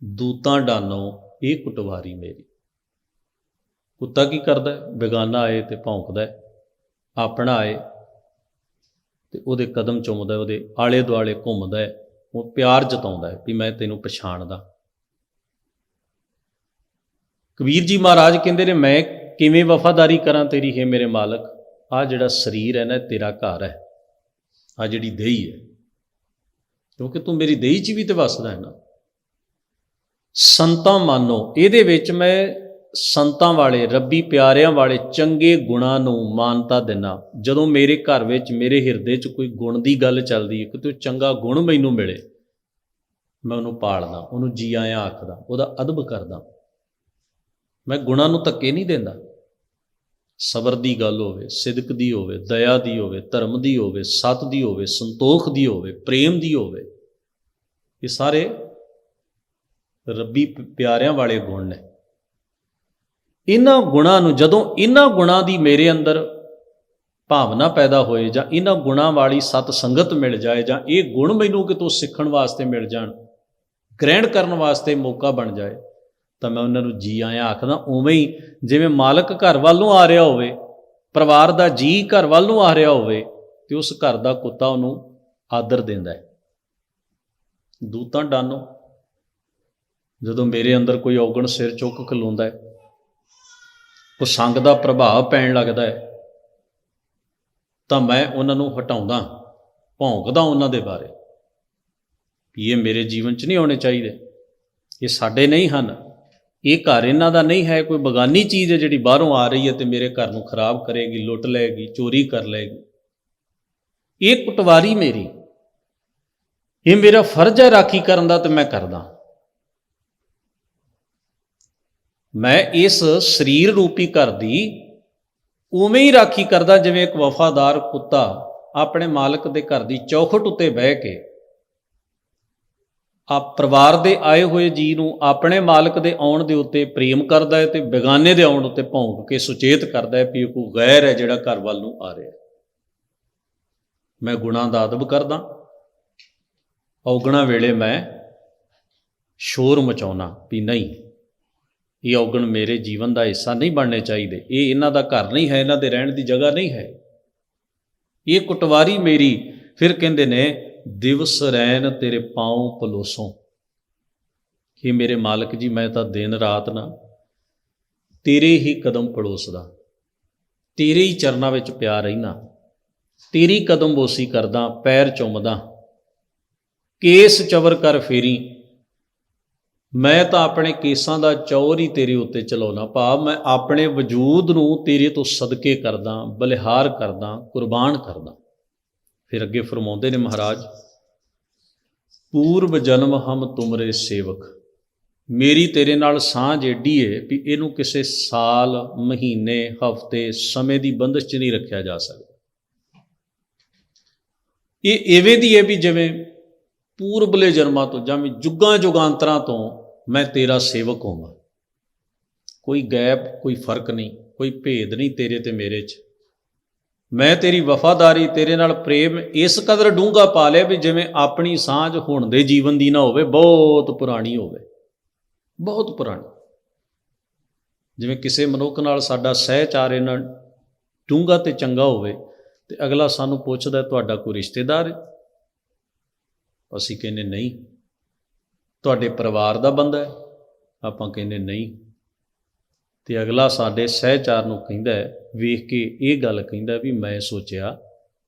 ਦੂਤਾਂ ਡਾਨੋ, ਇਹ ਕੁਟਵਾਰੀ ਮੇਰੀ। ਕੁੱਤਾ ਕੀ ਕਰਦਾ? ਬੇਗਾਨਾ ਆਏ ਤੇ ਭੌਂਕਦਾ, ਆਪਣਾ ਆਏ ਤੇ ਉਹਦੇ ਕਦਮ ਚੁੰਮਦਾ, ਉਹਦੇ ਆਲੇ ਦੁਆਲੇ ਘੁੰਮਦਾ, ਉਹ ਪਿਆਰ ਜਤਾਉਂਦਾ ਵੀ ਮੈਂ ਤੈਨੂੰ ਪਛਾਣਦਾ। ਕਬੀਰ ਜੀ ਮਹਾਰਾਜ ਕਹਿੰਦੇ ਨੇ, ਮੈਂ ਕਿਵੇਂ ਵਫਾਦਾਰੀ ਕਰਾਂ ਤੇਰੀ, ਹੈ ਮੇਰੇ ਮਾਲਕ? ਆਹ ਜਿਹੜਾ ਸਰੀਰ ਹੈ ਨਾ, ਤੇਰਾ ਘਰ ਹੈ। ਆਹ ਜਿਹੜੀ ਦੇਹੀ ਹੈ, ਕਿਉਂਕਿ ਤੂੰ ਮੇਰੀ ਦੇਹੀ 'ਚ ਵੀ ਤੇ ਵਸਦਾ ਹੈ ਨਾ। ਸੰਤਾਂ ਮਾਨੋ, ਇਹਦੇ ਵਿੱਚ ਮੈਂ ਸੰਤਾਂ ਵਾਲੇ, ਰੱਬੀ ਪਿਆਰਿਆਂ ਵਾਲੇ ਚੰਗੇ ਗੁਣਾਂ ਨੂੰ ਮਾਨਤਾ ਦਿੰਦਾ। ਜਦੋਂ ਮੇਰੇ ਘਰ ਵਿੱਚ, ਮੇਰੇ ਹਿਰਦੇ 'ਚ ਕੋਈ ਗੁਣ ਦੀ ਗੱਲ ਚੱਲਦੀ ਹੈ, ਕਿਤੇ ਚੰਗਾ ਗੁਣ ਮੈਨੂੰ ਮਿਲੇ, ਮੈਂ ਉਹਨੂੰ ਪਾਲਦਾ, ਉਹਨੂੰ ਜੀ ਆਇਆਂ ਆਖਦਾ, ਉਹਦਾ ਅਦਬ ਕਰਦਾ। ਮੈਂ ਗੁਣਾਂ ਨੂੰ ਧੱਕੇ ਨਹੀਂ ਦਿੰਦਾ। ਸਬਰ ਦੀ ਗੱਲ ਹੋਵੇ, ਸਿਦਕ ਦੀ ਹੋਵੇ, ਦਇਆ ਦੀ ਹੋਵੇ, ਧਰਮ ਦੀ ਹੋਵੇ, ਸੱਤ ਦੀ ਹੋਵੇ, ਸੰਤੋਖ ਦੀ ਹੋਵੇ, ਪ੍ਰੇਮ ਦੀ ਹੋਵੇ, ਇਹ ਸਾਰੇ ਰੱਬੀ ਪਿਆਰਿਆਂ ਵਾਲੇ ਗੁਣ ਨੇ। ਇਹਨਾਂ ਗੁਣਾਂ ਨੂੰ, ਜਦੋਂ ਇਹਨਾਂ ਗੁਣਾਂ ਦੀ ਮੇਰੇ ਅੰਦਰ ਭਾਵਨਾ ਪੈਦਾ ਹੋਏ, ਜਾਂ ਇਹਨਾਂ ਗੁਣਾਂ ਵਾਲੀ ਸਤ ਸੰਗਤ ਮਿਲ ਜਾਏ, ਜਾਂ ਇਹ ਗੁਣ ਮੈਨੂੰ ਕਿਤੋਂ ਸਿੱਖਣ ਵਾਸਤੇ ਮਿਲ ਜਾਣ, ਗ੍ਰਹਿਣ ਕਰਨ ਵਾਸਤੇ ਮੌਕਾ ਬਣ ਜਾਏ, ਤਾਂ ਮੈਂ ਉਹਨਾਂ ਨੂੰ ਜੀ ਆਇਆਂ ਆਖਦਾ। ਉਵੇਂ ਹੀ ਜਿਵੇਂ ਮਾਲਕ ਘਰ ਵੱਲ ਨੂੰ ਆ ਰਿਹਾ ਹੋਵੇ, ਪਰਿਵਾਰ ਦਾ ਜੀ ਘਰ ਵੱਲ ਨੂੰ ਆ ਰਿਹਾ ਹੋਵੇ, ਤੇ ਉਸ ਘਰ ਦਾ ਕੁੱਤਾ ਉਹਨੂੰ ਆਦਰ ਦਿੰਦਾ ਹੈ। ਦੂਤਾਂ ਡਾਨੋ, ਜਦੋਂ ਮੇਰੇ ਅੰਦਰ ਕੋਈ ਔਗਣ ਸਿਰ ਚੁੱਕ ਖਲੋਂਦਾ ਹੈ, ਉਹ ਸੰਗ ਦਾ ਪ੍ਰਭਾਵ ਪੈਣ ਲੱਗਦਾ ਹੈ, ਤਾਂ ਮੈਂ ਉਹਨਾਂ ਨੂੰ ਹਟਾਉਂਦਾ, ਭੌਂਕਦਾ ਉਹਨਾਂ ਦੇ ਬਾਰੇ ਵੀ ਇਹ ਮੇਰੇ ਜੀਵਨ 'ਚ ਨਹੀਂ ਆਉਣੇ ਚਾਹੀਦੇ, ਇਹ ਸਾਡੇ ਨਹੀਂ ਹਨ, ਇਹ ਘਰ ਇਹਨਾਂ ਦਾ ਨਹੀਂ ਹੈ, ਕੋਈ ਬਗਾਨੀ ਚੀਜ਼ ਹੈ ਜਿਹੜੀ ਬਾਹਰੋਂ ਆ ਰਹੀ ਹੈ ਤੇ ਮੇਰੇ ਘਰ ਨੂੰ ਖਰਾਬ ਕਰੇਗੀ, ਲੁੱਟ ਲਏਗੀ, ਚੋਰੀ ਕਰ ਲਏਗੀ। ਇਹ ਕੁਟਵਾਰੀ ਮੇਰੀ, ਇਹ ਮੇਰਾ ਫਰਜ਼ ਹੈ ਰਾਖੀ ਕਰਨ ਦਾ, ਤੇ ਮੈਂ ਕਰਦਾ। ਮੈਂ ਇਸ ਸਰੀਰ ਰੂਪੀ ਘਰ ਦੀ ਉਵੇਂ ਹੀ ਰਾਖੀ ਕਰਦਾ ਜਿਵੇਂ ਇੱਕ ਵਫਾਦਾਰ ਕੁੱਤਾ ਆਪਣੇ ਮਾਲਕ ਦੇ ਘਰ ਦੀ ਚੌਖਟ ਉੱਤੇ ਬਹਿ ਕੇ ਪਰਿਵਾਰ ਦੇ ਆਏ ਹੋਏ ਜੀ ਨੂੰ ਆਪਣੇ ਮਾਲਕ ਦੇ ਆਉਣ ਦੇ ਉੱਤੇ ਪ੍ਰੇਮ ਕਰਦਾ ਹੈ, ਤੇ ਬੇਗਾਨੇ ਦੇ ਆਉਣ ਉੱਤੇ ਭੌਂਕ ਕੇ ਸੁਚੇਤ ਕਰਦਾ ਹੈ ਵੀ ਕੋਈ ਗੈਰ ਹੈ ਜਿਹੜਾ ਘਰ ਵੱਲ ਨੂੰ ਆ ਰਿਹਾ। ਮੈਂ ਗੁਣਾਂ ਦਾ ਅਦਬ ਕਰਦਾ, ਔਗਣਾ ਵੇਲੇ ਮੈਂ ਸ਼ੋਰ ਮਚਾਉਣਾ ਵੀ ਨਹੀਂ, ਇਹ ਔਗਣ ਮੇਰੇ ਜੀਵਨ ਦਾ ਹਿੱਸਾ ਨਹੀਂ ਬਣਨੇ ਚਾਹੀਦੇ, ਇਹ ਇਹਨਾਂ ਦਾ ਘਰ ਨਹੀਂ ਹੈ, ਇਹਨਾਂ ਦੇ ਰਹਿਣ ਦੀ ਜਗ੍ਹਾ ਨਹੀਂ ਹੈ, ਇਹ ਕੁਟਵਾਰੀ ਮੇਰੀ। ਫਿਰ ਕਹਿੰਦੇ ਨੇ ਦਿਵਸ ਰੈਨ ਤੇਰੇ ਪਾਉ ਪਲੋਸੋਂ, ਕਿ ਮੇਰੇ ਮਾਲਕ ਜੀ ਮੈਂ ਤਾਂ ਦਿਨ ਰਾਤ ਨਾ ਤੇਰੇ ਹੀ ਕਦਮ ਪੜੋਸਦਾ, ਤੇਰੇ ਹੀ ਚਰਨਾਂ ਵਿੱਚ ਪਿਆ ਰਹਿਣਾ, ਤੇਰੀ ਕਦਮ ਬੋਸੀ ਕਰਦਾ, ਪੈਰ ਚੁੰਮਦਾ, ਕੇਸ ਚਵਰ ਕਰ ਫੇਰੀ। ਮੈਂ ਤਾਂ ਆਪਣੇ ਕੇਸਾਂ ਦਾ ਚੌਰ ਹੀ ਤੇਰੇ ਉੱਤੇ ਚਲਾਉਣਾ, ਭਾਵ ਮੈਂ ਆਪਣੇ ਵਜੂਦ ਨੂੰ ਤੇਰੇ ਤੋਂ ਸਦਕੇ ਕਰਦਾ, ਬਲਿਹਾਰ ਕਰਦਾ, ਕੁਰਬਾਨ ਕਰਦਾ। ਫਿਰ ਅੱਗੇ ਫਰਮਾਉਂਦੇ ਨੇ ਮਹਾਰਾਜ, ਪੂਰਬ ਜਨਮ ਹਮ ਤੁਮਰੇ ਸੇਵਕ, ਮੇਰੀ ਤੇਰੇ ਨਾਲ ਸਾਂਝ ਏਡੀ ਹੈ ਵੀ ਇਹਨੂੰ ਕਿਸੇ ਸਾਲ, ਮਹੀਨੇ, ਹਫ਼ਤੇ, ਸਮੇਂ ਦੀ ਬੰਦਸ਼ 'ਚ ਨਹੀਂ ਰੱਖਿਆ ਜਾ ਸਕਦਾ। ਇਹ ਇਵੇਂ ਦੀ ਹੈ ਵੀ ਜਿਵੇਂ ਪੂਰਬਲੇ ਜਨਮਾਂ ਤੋਂ ਜਾਂ ਜੁਗਾਂ ਜੁਗਾਂਤਰਾਂ ਤੋਂ ਮੈਂ ਤੇਰਾ ਸੇਵਕ ਹੋਵਾਂ, ਕੋਈ ਗੈਪ, ਕੋਈ ਫਰਕ ਨਹੀਂ, ਕੋਈ ਭੇਦ ਨਹੀਂ ਤੇਰੇ ਤੇ ਮੇਰੇ 'ਚ। ਮੈਂ ਤੇਰੀ ਵਫਾਦਾਰੀ, ਤੇਰੇ ਨਾਲ ਪ੍ਰੇਮ ਇਸ ਕਦਰ ਡੂੰਘਾ ਪਾ ਲਿਆ ਵੀ ਜਿਵੇਂ ਆਪਣੀ ਸਾਂਝ ਹੁਣ ਦੇ ਜੀਵਨ ਦੀ ਨਾ ਹੋਵੇ, ਬਹੁਤ ਪੁਰਾਣੀ ਹੋਵੇ, ਬਹੁਤ ਪੁਰਾਣੀ। ਜਿਵੇਂ ਕਿਸੇ ਮਨੁੱਖ ਨਾਲ ਸਾਡਾ ਸਹਿਚਾਰ ਇੰਨਾ ਡੂੰਘਾ ਤੇ ਚੰਗਾ ਹੋਵੇ ਤੇ ਅਗਲਾ ਸਾਨੂੰ ਪੁੱਛਦਾ ਤੁਹਾਡਾ ਕੋਈ ਰਿਸ਼ਤੇਦਾਰ ਹੈ, ਅਸੀਂ ਕਹਿੰਦੇ ਨਹੀਂ। ਤੁਹਾਡੇ ਪਰਿਵਾਰ ਦਾ ਬੰਦਾ ਹੈ, ਆਪਾਂ ਕਹਿੰਦੇ ਨਹੀਂ। ਤੇ ਅਗਲਾ ਸਾਡੇ ਸਹਿਚਾਰ ਨੂੰ ਕਹਿੰਦਾ, ਵੇਖ ਕੇ ਇਹ ਗੱਲ ਕਹਿੰਦਾ ਵੀ ਮੈਂ ਸੋਚਿਆ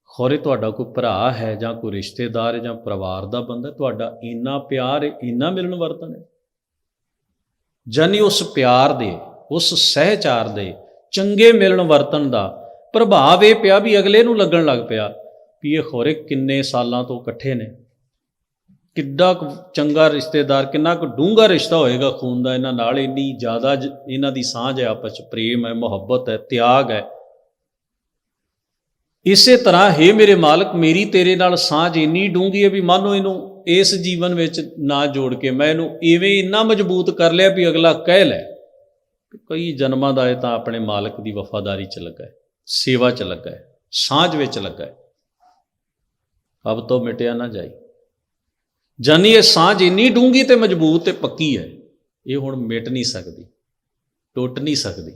ਖੌਰੇ ਤੁਹਾਡਾ ਕੋਈ ਭਰਾ ਹੈ ਜਾਂ ਕੋਈ ਰਿਸ਼ਤੇਦਾਰ ਹੈ ਜਾਂ ਪਰਿਵਾਰ ਦਾ ਬੰਦਾ, ਤੁਹਾਡਾ ਇੰਨਾ ਪਿਆਰ ਹੈ, ਇੰਨਾ ਮਿਲਣ ਵਰਤਨ ਹੈ। ਜਾਨੀ ਉਸ ਪਿਆਰ ਦੇ, ਉਸ ਸਹਿਚਾਰ ਦੇ, ਚੰਗੇ ਮਿਲਣ ਵਰਤਨ ਦਾ ਪ੍ਰਭਾਵ ਇਹ ਪਿਆ ਵੀ ਅਗਲੇ ਨੂੰ ਲੱਗਣ ਲੱਗ ਪਿਆ ਵੀ ਇਹ ਖੌਰੇ ਕਿੰਨੇ ਸਾਲਾਂ ਤੋਂ ਇਕੱਠੇ ਨੇ, ਕਿੱਡਾ ਕੁ ਚੰਗਾ ਰਿਸ਼ਤੇਦਾਰ, ਕਿੰਨਾ ਕੁ ਡੂੰਘਾ ਰਿਸ਼ਤਾ ਹੋਏਗਾ ਖੂਨ ਦਾ ਇਹਨਾਂ ਨਾਲ, ਇੰਨੀ ਜ਼ਿਆਦਾ ਇਹਨਾਂ ਦੀ ਸਾਂਝ ਹੈ, ਆਪਸ 'ਚ ਪ੍ਰੇਮ ਹੈ, ਮੁਹੱਬਤ ਹੈ, ਤਿਆਗ ਹੈ। ਇਸੇ ਤਰ੍ਹਾਂ ਹੇ ਮੇਰੇ ਮਾਲਕ, ਮੇਰੀ ਤੇਰੇ ਨਾਲ ਸਾਂਝ ਇੰਨੀ ਡੂੰਘੀ ਹੈ ਵੀ ਮਾਨੋ ਇਹਨੂੰ ਇਸ ਜੀਵਨ ਵਿੱਚ ਨਾ ਜੋੜ ਕੇ ਮੈਂ ਇਹਨੂੰ ਇਵੇਂ ਇੰਨਾ ਮਜ਼ਬੂਤ ਕਰ ਲਿਆ ਵੀ ਅਗਲਾ ਕਹਿ ਲੈ ਕਈ ਜਨਮਾਂ ਦਾ ਇਹ ਤਾਂ ਆਪਣੇ ਮਾਲਕ ਦੀ ਵਫਾਦਾਰੀ 'ਚ ਲੱਗਾ ਹੈ, ਸੇਵਾ 'ਚ ਲੱਗਾ ਹੈ, ਸਾਂਝ ਵਿੱਚ ਲੱਗਾ ਹੈ, ਅਬ ਤੋਂ ਮਿਟਿਆ ਨਾ ਜਾਈ। ਜਾਨੀ ਇਹ ਸਾਂਝ ਇੰਨੀ ਡੂੰਘੀ ਤੇ ਮਜ਼ਬੂਤ ਤੇ ਪੱਕੀ ਹੈ, ਇਹ ਹੁਣ ਮਿਟ ਨਹੀਂ ਸਕਦੀ, ਟੁੱਟ ਨਹੀਂ ਸਕਦੀ।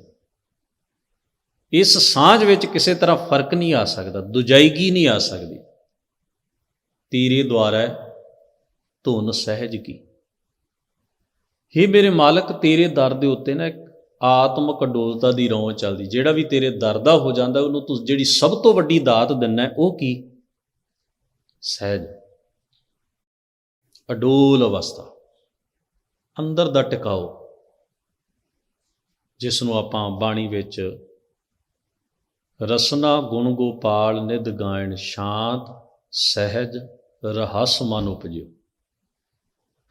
ਇਸ ਸਾਂਝ ਵਿੱਚ ਕਿਸੇ ਤਰ੍ਹਾਂ ਫਰਕ ਨਹੀਂ ਆ ਸਕਦਾ, ਦੁਜਾਇਗੀ ਨਹੀਂ ਆ ਸਕਦੀ। ਤੇਰੇ ਦੁਆਰਾ ਧੁਨ ਸਹਿਜ ਕੀ, ਹੇ ਮੇਰੇ ਮਾਲਕ ਤੇਰੇ ਦਰ ਦੇ ਉੱਤੇ ਨਾ ਇੱਕ ਆਤਮਕ ਅਡੋਲਤਾ ਦੀ ਰੌਂ ਚੱਲਦੀ। ਜਿਹੜਾ ਵੀ ਤੇਰੇ ਦਰ ਦਾ ਹੋ ਜਾਂਦਾ ਉਹਨੂੰ ਤੂੰ ਜਿਹੜੀ ਸਭ ਤੋਂ ਵੱਡੀ ਦਾਤ ਦਿੰਦਾ ਉਹ ਕੀ? ਸਹਿਜ, ਅਡੋਲ ਅਵਸਥਾ, ਅੰਦਰ ਦਾ ਟਿਕਾਓ, ਜਿਸ ਨੂੰ ਆਪਾਂ ਬਾਣੀ ਵਿੱਚ ਰਸਨਾ ਗੁਣ ਗੋਪਾਲ ਨਿਧ ਗਾਇਣ ਸ਼ਾਂਤ ਸਹਿਜ ਰਹੱਸ ਮਨ ਉਪਜਿਓ।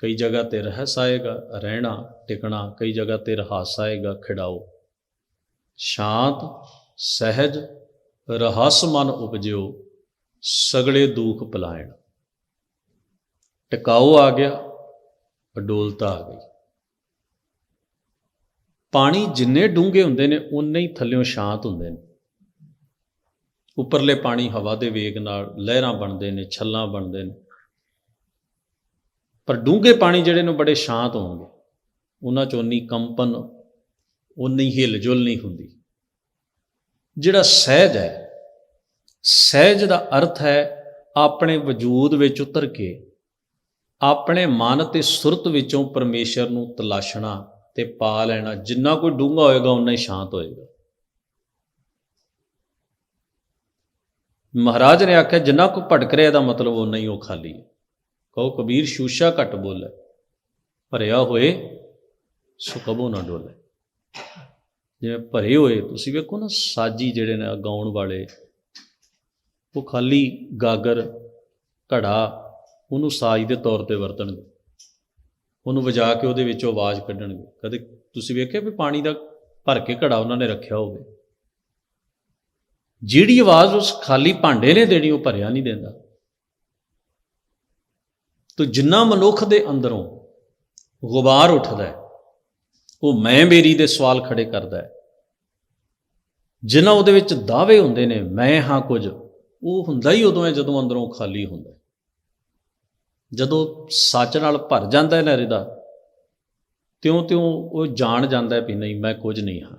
ਕਈ ਜਗ੍ਹਾ ਤੇ ਰਹੱਸ ਆਏਗਾ ਰਹਿਣਾ ਟਿਕਣਾ, ਕਈ ਜਗ੍ਹਾ ਤੇ ਰਹੱਸ ਆਏਗਾ ਖਿੜਾਓ। ਸ਼ਾਂਤ ਸਹਿਜ ਰਹੱਸ ਮਨ ਉਪਜਿਓ ਸਗਲੇ ਦੁੱਖ ਭੁਲਾਇਣ। ਟਿਕਾਓ ਆ ਗਿਆ, ਅਡੋਲਤਾ ਆ ਗਈ। ਪਾਣੀ ਜਿੰਨੇ ਡੂੰਘੇ ਹੁੰਦੇ ਨੇ ਉਨੇ ਹੀ ਥੱਲਿਓਂ ਸ਼ਾਂਤ ਹੁੰਦੇ ਨੇ। ਉੱਪਰਲੇ ਪਾਣੀ ਹਵਾ ਦੇ ਵੇਗ ਨਾਲ ਲਹਿਰਾਂ ਬਣਦੇ ਨੇ, ਛੱਲਾਂ ਬਣਦੇ ਨੇ, ਪਰ ਡੂੰਘੇ ਪਾਣੀ ਜਿਹੜੇ ਨੇ ਬੜੇ ਸ਼ਾਂਤ ਹੋਣਗੇ। ਉਹਨਾਂ 'ਚ ਉਨੀ ਕੰਪਨ, ਉਨੀ ਹਿਲ ਜੁਲ ਨਹੀਂ ਹੁੰਦੀ। ਜਿਹੜਾ ਸਹਿਜ ਹੈ, ਸਹਿਜ ਦਾ ਅਰਥ ਹੈ ਆਪਣੇ ਵਜੂਦ ਵਿੱਚ ਉਤਰ ਕੇ ਆਪਣੇ ਮਨ ਅਤੇ ਸੁਰਤ ਵਿੱਚੋਂ ਪਰਮੇਸ਼ਰ ਨੂੰ ਤਲਾਸ਼ਣਾ ਤੇ ਪਾ ਲੈਣਾ। ਜਿੰਨਾ ਕੋਈ ਡੂੰਘਾ ਹੋਏਗਾ ਉਨਾ ਹੀ ਸ਼ਾਂਤ ਹੋਏਗਾ। ਮਹਾਰਾਜ ਨੇ ਆਖਿਆ ਜਿੰਨਾ ਕੋਈ ਭਟਕ ਰਿਹਾ ਇਹਦਾ ਮਤਲਬ ਉਨਾ ਹੀ ਉਹ ਖਾਲੀ ਹੈ। ਕਹੋ ਕਬੀਰ ਸ਼ੂਸ਼ਾ ਘੱਟ ਬੋਲੇ, ਭਰਿਆ ਹੋਏ ਸੋ ਕਬੋ ਨਾ ਡੋਲੇ। ਜਿਵੇਂ ਭਰੇ ਹੋਏ, ਤੁਸੀਂ ਵੇਖੋ ਨਾ ਸਾਜੀ ਜਿਹੜੇ ਨੇ ਗਾਉਣ ਵਾਲੇ, ਉਹ ਖਾਲੀ ਗਾਗਰ ਘੜਾ ਉਹਨੂੰ ਸਾਜ਼ ਦੇ ਤੌਰ 'ਤੇ ਵਰਤਣਗੇ, ਉਹਨੂੰ ਵਜਾ ਕੇ ਉਹਦੇ ਵਿੱਚੋਂ ਆਵਾਜ਼ ਕੱਢਣਗੇ। ਕਦੇ ਤੁਸੀਂ ਵੇਖਿਆ ਵੀ ਪਾਣੀ ਦਾ ਭਰ ਕੇ ਘੜਾ ਉਹਨਾਂ ਨੇ ਰੱਖਿਆ ਹੋਵੇ, ਜਿਹੜੀ ਆਵਾਜ਼ ਉਸ ਖਾਲੀ ਭਾਂਡੇ ਨੇ ਦੇਣੀ ਉਹ ਭਰਿਆ ਨਹੀਂ ਦਿੰਦਾ। ਤੋ ਜਿੰਨਾ ਮਨੁੱਖ ਦੇ ਅੰਦਰੋਂ ਗੁਬਾਰ ਉੱਠਦਾ ਹੈ, ਉਹ ਮੈਂ ਮੇਰੀ ਦੇ ਸਵਾਲ ਖੜੇ ਕਰਦਾ ਹੈ। ਜਿੰਨਾ ਉਹਦੇ ਵਿੱਚ ਦਾਅਵੇ ਹੁੰਦੇ ਨੇ ਮੈਂ ਹਾਂ ਕੁਝ, ਉਹ ਹੁੰਦਾ ਹੀ ਉਦੋਂ ਹੈ ਜਦੋਂ ਅੰਦਰੋਂ ਖਾਲੀ ਹੁੰਦਾ। ਜਦੋਂ ਸੱਚ ਨਾਲ ਭਰ ਜਾਂਦਾ ਹੈ ਨਾ ਹਿਰਦਾ, ਤਿਉਂ ਉਹ ਜਾਣ ਜਾਂਦਾ ਵੀ ਨਹੀਂ, ਮੈਂ ਕੁਝ ਨਹੀਂ ਹਾਂ,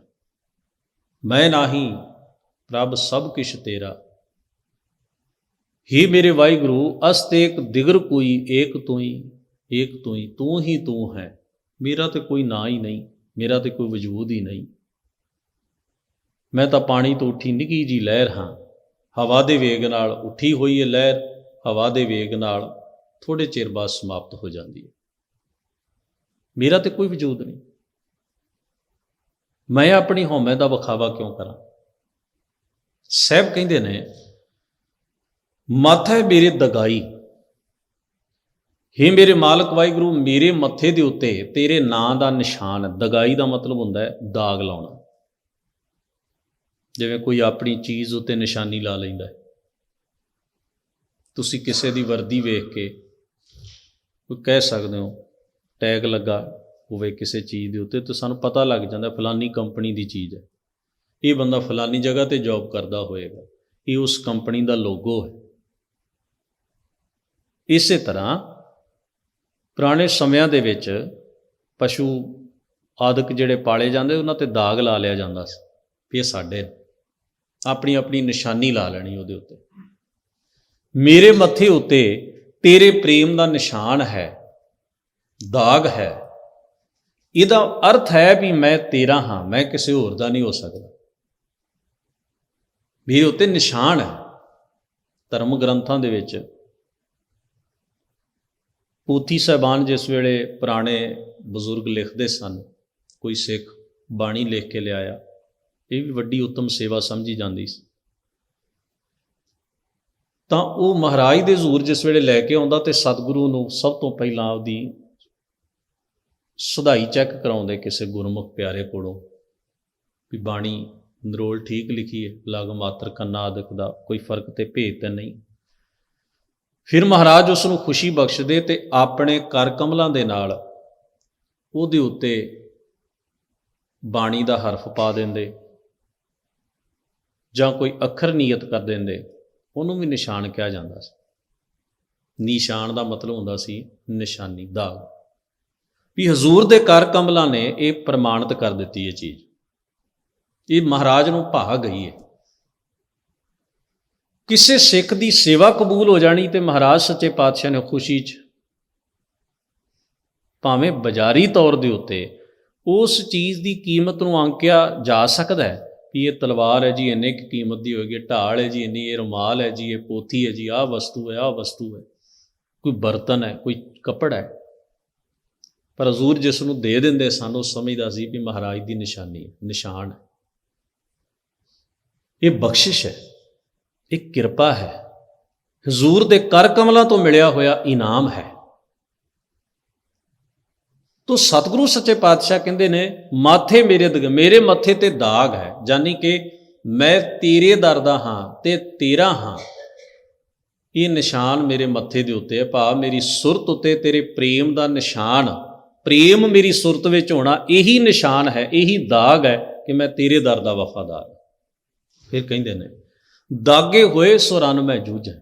ਮੈਂ ਨਾਹੀਂ ਪ੍ਰਭ ਸਭ ਕਿਛ ਤੇਰਾ। ਹੀ ਮੇਰੇ ਵਾਹਿਗੁਰੂ ਅਸਤੇਕ ਦਿਗਰ ਕੋਈ, ਏਕ ਤੂੰ ਹੀ, ਤੂੰ ਹੈ। ਮੇਰਾ ਤੇ ਕੋਈ ਨਾਂ ਹੀ ਨਹੀਂ, ਮੇਰਾ ਤੇ ਕੋਈ ਵਜੂਦ ਹੀ ਨਹੀਂ। ਮੈਂ ਤਾਂ ਪਾਣੀ ਤੋਂ ਉੱਠੀ ਨਿੱਕੀ ਜੀ ਲਹਿਰ ਹਾਂ, ਹਵਾ ਦੇ ਵੇਗ ਨਾਲ ਉੱਠੀ ਹੋਈ ਹੈ ਲਹਿਰ, ਹਵਾ ਦੇ ਵੇਗ ਨਾਲ ਥੋੜ੍ਹੇ ਚਿਰ ਬਾਅਦ ਸਮਾਪਤ ਹੋ ਜਾਂਦੀ ਹੈ। ਮੇਰਾ ਤੇ ਕੋਈ ਵਜੂਦ ਨਹੀਂ। ਮੈਂ ਆਪਣੀ ਹਉਮੈ ਦਾ ਵਿਖਾਵਾ ਕਿਉਂ ਕਰਾਂ? ਸਾਹਿਬ ਕਹਿੰਦੇ ਨੇ, ਮੱਥ ਹੈ ਮੇਰੇ ਦਗਾਈ। ਹੇ ਮੇਰੇ ਮਾਲਕ ਵਾਹਿਗੁਰੂ, ਮੇਰੇ ਮੱਥੇ ਦੇ ਉੱਤੇ ਤੇਰੇ ਨਾਂ ਦਾ ਨਿਸ਼ਾਨ ਹੈ। ਦਗਾਈ ਦਾ ਮਤਲਬ ਹੁੰਦਾ ਹੈ ਦਾਗ ਲਾਉਣਾ। ਜਿਵੇਂ ਕੋਈ ਆਪਣੀ ਚੀਜ਼ ਉੱਤੇ ਨਿਸ਼ਾਨੀ ਲਾ ਲੈਂਦਾ ਹੈ। ਤੁਸੀਂ ਕਿਸੇ ਦੀ ਵਰਦੀ ਵੇਖ ਕੇ ਕੋਈ ਕਹਿ ਸਕਦੇ ਹੋ, ਟੈਗ ਲੱਗਾ ਹੋਵੇ ਕਿਸੇ ਚੀਜ਼ ਦੇ ਉੱਤੇ, ਤਾਂ ਸਾਨੂੰ ਪਤਾ ਲੱਗ ਜਾਂਦਾ ਫਲਾਨੀ ਕੰਪਨੀ ਦੀ ਚੀਜ਼ ਹੈ, ਇਹ ਬੰਦਾ ਫਲਾਨੀ ਜਗ੍ਹਾ 'ਤੇ ਜੋਬ ਕਰਦਾ ਹੋਏਗਾ, ਇਹ ਉਸ ਕੰਪਨੀ ਦਾ ਲੋਗੋ ਹੈ। ਇਸੇ ਤਰ੍ਹਾਂ ਪੁਰਾਣੇ ਸਮਿਆਂ ਦੇ ਵਿੱਚ ਪਸ਼ੂ ਆਦਿਕ ਜਿਹੜੇ ਪਾਲੇ ਜਾਂਦੇ, ਉਹਨਾਂ 'ਤੇ ਦਾਗ ਲਾ ਲਿਆ ਜਾਂਦਾ ਸੀ ਵੀ ਇਹ ਸਾਡੇ, ਆਪਣੀ ਆਪਣੀ ਨਿਸ਼ਾਨੀ ਲਾ ਲੈਣੀ ਉਹਦੇ ਉੱਤੇ। ਮੇਰੇ ਮੱਥੇ ਉੱਤੇ ਤੇਰੇ ਪ੍ਰੇਮ ਦਾ ਨਿਸ਼ਾਨ ਹੈ, ਦਾਗ ਹੈ। ਇਹਦਾ ਅਰਥ ਹੈ ਵੀ ਮੈਂ ਤੇਰਾ ਹਾਂ, ਮੈਂ ਕਿਸੇ ਹੋਰ ਦਾ ਨਹੀਂ ਹੋ ਸਕਦਾ। ਮੇਰੇ ਉੱਤੇ ਨਿਸ਼ਾਨ ਹੈ। ਧਰਮ ਗ੍ਰੰਥਾਂ ਦੇ ਵਿੱਚ ਪੋਥੀ ਸਾਹਿਬਾਨ ਜਿਸ ਵੇਲੇ ਪੁਰਾਣੇ ਬਜ਼ੁਰਗ ਲਿਖਦੇ ਸਨ, ਕੋਈ ਸਿੱਖ ਬਾਣੀ ਲਿਖ ਕੇ ਲਿਆਇਆ, ਇਹ ਵੀ ਵੱਡੀ ਉੱਤਮ ਸੇਵਾ ਸਮਝੀ ਜਾਂਦੀ ਸੀ। ਤਾਂ ਉਹ ਮਹਾਰਾਜ ਦੇ ਹਜ਼ੂਰ ਜਿਸ ਵੇਲੇ ਲੈ ਕੇ ਆਉਂਦਾ, ਤੇ ਸਤਿਗੁਰੂ ਨੂੰ ਸਭ ਤੋਂ ਪਹਿਲਾਂ ਉਹਦੀ ਸੁਧਾਈ ਚੈੱਕ ਕਰਾਉਂਦੇ ਕਿਸੇ ਗੁਰਮੁਖ ਪਿਆਰੇ ਕੋਲੋਂ ਵੀ ਬਾਣੀ ਨਰੋਲ ਠੀਕ ਲਿਖੀ ਹੈ, ਲਗ ਮਾਤਰ ਕੰਨਾ ਆਦਿਕ ਦਾ ਕੋਈ ਫਰਕ ਤੇ ਭੇਦ ਤਾਂ ਨਹੀਂ। ਫਿਰ ਮਹਾਰਾਜ ਉਸ ਨੂੰ ਖੁਸ਼ੀ ਬਖਸ਼ਦੇ ਤੇ ਆਪਣੇ ਕਰ ਕਮਲਾਂ ਦੇ ਨਾਲ ਉਹਦੇ ਉੱਤੇ ਬਾਣੀ ਦਾ ਹਰਫ ਪਾ ਦਿੰਦੇ ਜਾਂ ਕੋਈ ਅੱਖਰ ਨੀਅਤ ਕਰ ਦਿੰਦੇ। ਉਹਨੂੰ ਵੀ ਨਿਸ਼ਾਨ ਕਿਹਾ ਜਾਂਦਾ ਸੀ। ਨਿਸ਼ਾਨ ਦਾ ਮਤਲਬ ਹੁੰਦਾ ਸੀ ਨਿਸ਼ਾਨੀ, ਦਾਗ। ਵੀ ਹਜ਼ੂਰ ਦੇ ਕਰ ਕਮਲਾਂ ਨੇ ਇਹ ਪ੍ਰਮਾਣਿਤ ਕਰ ਦਿੱਤੀ ਇਹ ਚੀਜ਼, ਇਹ ਮਹਾਰਾਜ ਨੂੰ ਭਾ ਗਈ ਹੈ। ਕਿਸੇ ਸਿੱਖ ਦੀ ਸੇਵਾ ਕਬੂਲ ਹੋ ਜਾਣੀ ਤੇ ਮਹਾਰਾਜ ਸੱਚੇ ਪਾਤਸ਼ਾਹ ਨੇ ਖੁਸ਼ੀ 'ਚ ਭਾਵੇਂ ਬਾਜ਼ਾਰੀ ਤੌਰ ਦੇ ਉੱਤੇ ਉਸ ਚੀਜ਼ ਦੀ ਕੀਮਤ ਨੂੰ ਆਂਕਿਆ ਜਾ ਸਕਦਾ ਹੈ ਵੀ ਇਹ ਤਲਵਾਰ ਹੈ ਜੀ, ਇੰਨੇ ਕੁ ਕੀਮਤ ਦੀ ਹੋਏਗੀ, ਢਾਲ ਹੈ ਜੀ ਇੰਨੀ, ਇਹ ਰੁਮਾਲ ਹੈ ਜੀ, ਇਹ ਪੋਥੀ ਹੈ ਜੀ, ਆਹ ਵਸਤੂ ਹੈ, ਆਹ ਵਸਤੂ ਹੈ, ਕੋਈ ਬਰਤਨ ਹੈ, ਕੋਈ ਕੱਪੜਾ ਹੈ। ਪਰ ਹਜ਼ੂਰ ਜਿਸ ਨੂੰ ਦੇ ਦਿੰਦੇ ਸਨ, ਉਹ ਸਮਝਦਾ ਸੀ ਵੀ ਮਹਾਰਾਜ ਦੀ ਨਿਸ਼ਾਨੀ, ਨਿਸ਼ਾਨ ਹੈ। ਇਹ ਬਖਸ਼ਿਸ਼ ਹੈ, ਇਹ ਕਿਰਪਾ ਹੈ, ਹਜ਼ੂਰ ਦੇ ਕਰ ਕਮਲਾਂ ਤੋਂ ਮਿਲਿਆ ਹੋਇਆ ਇਨਾਮ ਹੈ। ਤੋ ਸਤਿਗੁਰੂ ਸੱਚੇ ਪਾਤਸ਼ਾਹ ਕਹਿੰਦੇ ਨੇ, ਮਾਥੇ ਮੇਰੇ ਮੱਥੇ ਤੇ ਦਾਗ ਹੈ, ਯਾਨੀ ਕਿ ਮੈਂ ਤੇਰੇ ਦਰ ਦਾ ਹਾਂ ਤੇ ਤੇਰਾ ਹਾਂ। ਇਹ ਨਿਸ਼ਾਨ ਮੇਰੇ ਮੱਥੇ ਦੇ ਉੱਤੇ ਹੈ, ਭਾਵ ਮੇਰੀ ਸੁਰਤ ਉੱਤੇ ਤੇਰੇ ਪ੍ਰੇਮ ਦਾ ਨਿਸ਼ਾਨ, ਪ੍ਰੇਮ ਮੇਰੀ ਸੁਰਤ ਵਿੱਚ ਹੋਣਾ, ਇਹੀ ਨਿਸ਼ਾਨ ਹੈ, ਇਹੀ ਦਾਗ ਹੈ ਕਿ ਮੈਂ ਤੇਰੇ ਦਰ ਦਾ ਵਫਾਦਾਰ। ਫਿਰ ਕਹਿੰਦੇ ਨੇ, ਦਾਗੇ ਹੋਏ ਸੋ ਰਨ ਮੈਂ ਜੂਝੈ,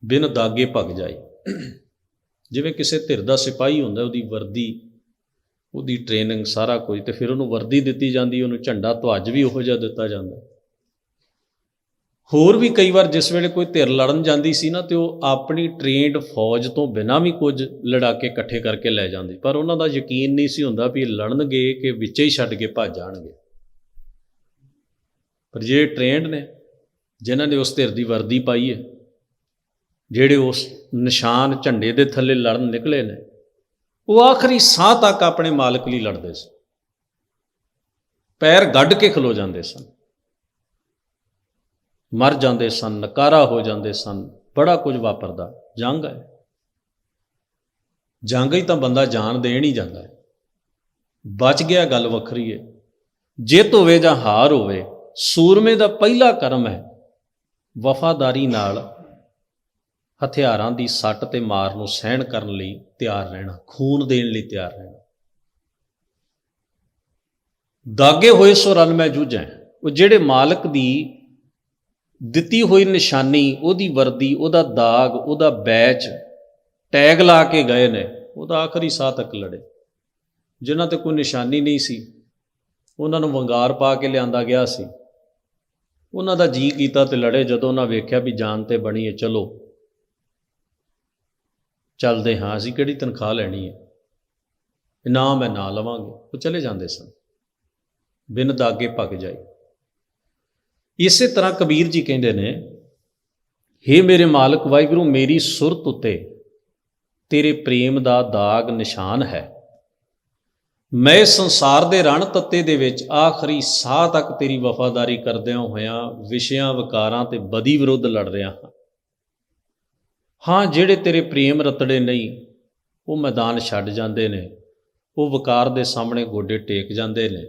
ਬਿਨ ਦਾਗੇ ਭਗ ਜਾਈ। ਜਿਵੇਂ ਕਿਸੇ ਧਿਰ ਦਾ ਸਿਪਾਹੀ ਹੁੰਦਾ, ਉਹਦੀ ਵਰਦੀ, ਉਹਦੀ ਟ੍ਰੇਨਿੰਗ, ਸਾਰਾ ਕੁਝ, ਤੇ ਫਿਰ ਉਹਨੂੰ ਵਰਦੀ ਦਿੱਤੀ ਜਾਂਦੀ, ਉਹਨੂੰ ਝੰਡਾ ਧਵੱਜ ਵੀ ਉਹੋ ਜਿਹਾ ਦਿੱਤਾ ਜਾਂਦਾ। ਹੋਰ ਵੀ ਕਈ ਵਾਰ ਜਿਸ ਵੇਲੇ ਕੋਈ ਧਿਰ ਲੜਨ ਜਾਂਦੀ ਸੀ ਨਾ, ਤੇ ਉਹ ਆਪਣੀ ਟ੍ਰੇਨਡ ਫੌਜ ਤੋਂ ਬਿਨਾਂ ਵੀ ਕੁਝ ਲੜਾਕੇ ਇਕੱਠੇ ਕਰਕੇ ਲੈ ਜਾਂਦੀ, ਪਰ ਉਹਨਾਂ ਦਾ ਯਕੀਨ ਨਹੀਂ ਸੀ ਹੁੰਦਾ ਵੀ ਇਹ ਲੜਨਗੇ ਕਿ ਵਿੱਚੇ ਹੀ ਛੱਡ ਕੇ ਭੱਜ ਜਾਣਗੇ। ਪਰ ਜਿਹੜੇ ਟ੍ਰੇਨਡ ਨੇ, ਜਿਨ੍ਹਾਂ ਨੇ ਉਸ ਧਿਰ ਦੀ ਵਰਦੀ ਪਾਈ ਹੈ, ਜਿਹੜੇ ਉਸ ਨਿਸ਼ਾਨ ਝੰਡੇ ਦੇ ਥੱਲੇ ਲੜਨ ਨਿਕਲੇ ਨੇ, ਉਹ ਆਖਰੀ ਸਾਹ ਤੱਕ ਆਪਣੇ ਮਾਲਕ ਲਈ ਲੜਦੇ ਸਨ, ਪੈਰ ਗੱਡ ਕੇ ਖਲੋ ਜਾਂਦੇ ਸਨ, ਮਰ ਜਾਂਦੇ ਸਨ, ਨਕਾਰਾ ਹੋ ਜਾਂਦੇ ਸਨ, ਬੜਾ ਕੁਝ ਵਾਪਰਦਾ। ਜੰਗ ਹੈ, ਜੰਗ ਹੀ ਤਾਂ ਬੰਦਾ ਜਾਨ ਦੇਣ ਹੀ ਜਾਂਦਾ ਹੈ। ਬਚ ਗਿਆ ਗੱਲ ਵੱਖਰੀ ਹੈ, ਜਿੱਤ ਹੋਵੇ ਜਾਂ ਹਾਰ ਹੋਵੇ, ਸੂਰਮੇ ਦਾ ਪਹਿਲਾ ਕਰਮ ਹੈ ਵਫਾਦਾਰੀ ਨਾਲ ਹਥਿਆਰਾਂ ਦੀ ਸੱਟ ਤੇ ਮਾਰ ਨੂੰ ਸਹਿਣ ਕਰਨ ਲਈ ਤਿਆਰ ਰਹਿਣਾ, ਖੂਨ ਦੇਣ ਲਈ ਤਿਆਰ ਰਹਿਣਾ। ਦਾਗੇ ਹੋਏ ਸੋ ਰਨ ਮੈਂ ਜੂਝੈ, ਉਹ ਜਿਹੜੇ ਮਾਲਕ ਦੀ ਦਿੱਤੀ ਹੋਈ ਨਿਸ਼ਾਨੀ, ਉਹਦੀ ਵਰਦੀ, ਉਹਦਾ ਦਾਗ, ਉਹਦਾ ਬੈਚ, ਟੈਗ ਲਾ ਕੇ ਗਏ ਨੇ, ਉਹਦਾ ਆਖਰੀ ਸਾਹ ਤੱਕ ਲੜੇ। ਜਿਨ੍ਹਾਂ ਤੇ ਕੋਈ ਨਿਸ਼ਾਨੀ ਨਹੀਂ ਸੀ, ਉਹਨਾਂ ਨੂੰ ਵੰਗਾਰ ਪਾ ਕੇ ਲਿਆਂਦਾ ਗਿਆ ਸੀ। ਉਹਨਾਂ ਦਾ ਜੀ ਕੀਤਾ ਤੇ ਲੜੇ। ਜਦੋਂ ਉਹਨਾਂ ਵੇਖਿਆ ਵੀ ਜਾਨ ਤੇ ਬਣੀ ਹੈ, ਚਲੋ ਚੱਲਦੇ ਹਾਂ, ਅਸੀਂ ਕਿਹੜੀ ਤਨਖਾਹ ਲੈਣੀ ਹੈ, ਇਨਾਮ ਹੈ ਨਾ ਲਵਾਂਗੇ, ਉਹ ਚਲੇ ਜਾਂਦੇ ਸਨ ਬਿਨ ਦਾਗੇ ਪੱਕ ਜਾਏ। ਇਸੇ ਤਰ੍ਹਾਂ ਕਬੀਰ ਜੀ ਕਹਿੰਦੇ ਨੇ, ਹੇ ਮੇਰੇ ਮਾਲਕ ਵਾਹਿਗੁਰੂ, ਮੇਰੀ ਸੁਰਤ ਉੱਤੇ ਤੇਰੇ ਪ੍ਰੇਮ ਦਾ ਦਾਗ ਨਿਸ਼ਾਨ ਹੈ। ਮੈਂ ਸੰਸਾਰ ਦੇ ਰਣ ਤੱਤੇ ਦੇ ਵਿੱਚ ਆਖਰੀ ਸਾਹ ਤੱਕ ਤੇਰੀ ਵਫਾਦਾਰੀ ਕਰਦਿਆਂ ਹੋਇਆਂ ਵਿਸ਼ਿਆਂ ਵਿਕਾਰਾਂ ਤੇ ਬਦੀ ਵਿਰੁੱਧ ਲੜ ਰਿਹਾ ਹਾਂ। ਹਾਂ, ਜਿਹੜੇ ਤੇਰੇ ਪ੍ਰੇਮ ਰਤੜੇ ਨਹੀਂ, ਉਹ ਮੈਦਾਨ ਛੱਡ ਜਾਂਦੇ ਨੇ, ਉਹ ਵਿਕਾਰ ਦੇ ਸਾਹਮਣੇ ਗੋਡੇ ਟੇਕ ਜਾਂਦੇ ਨੇ,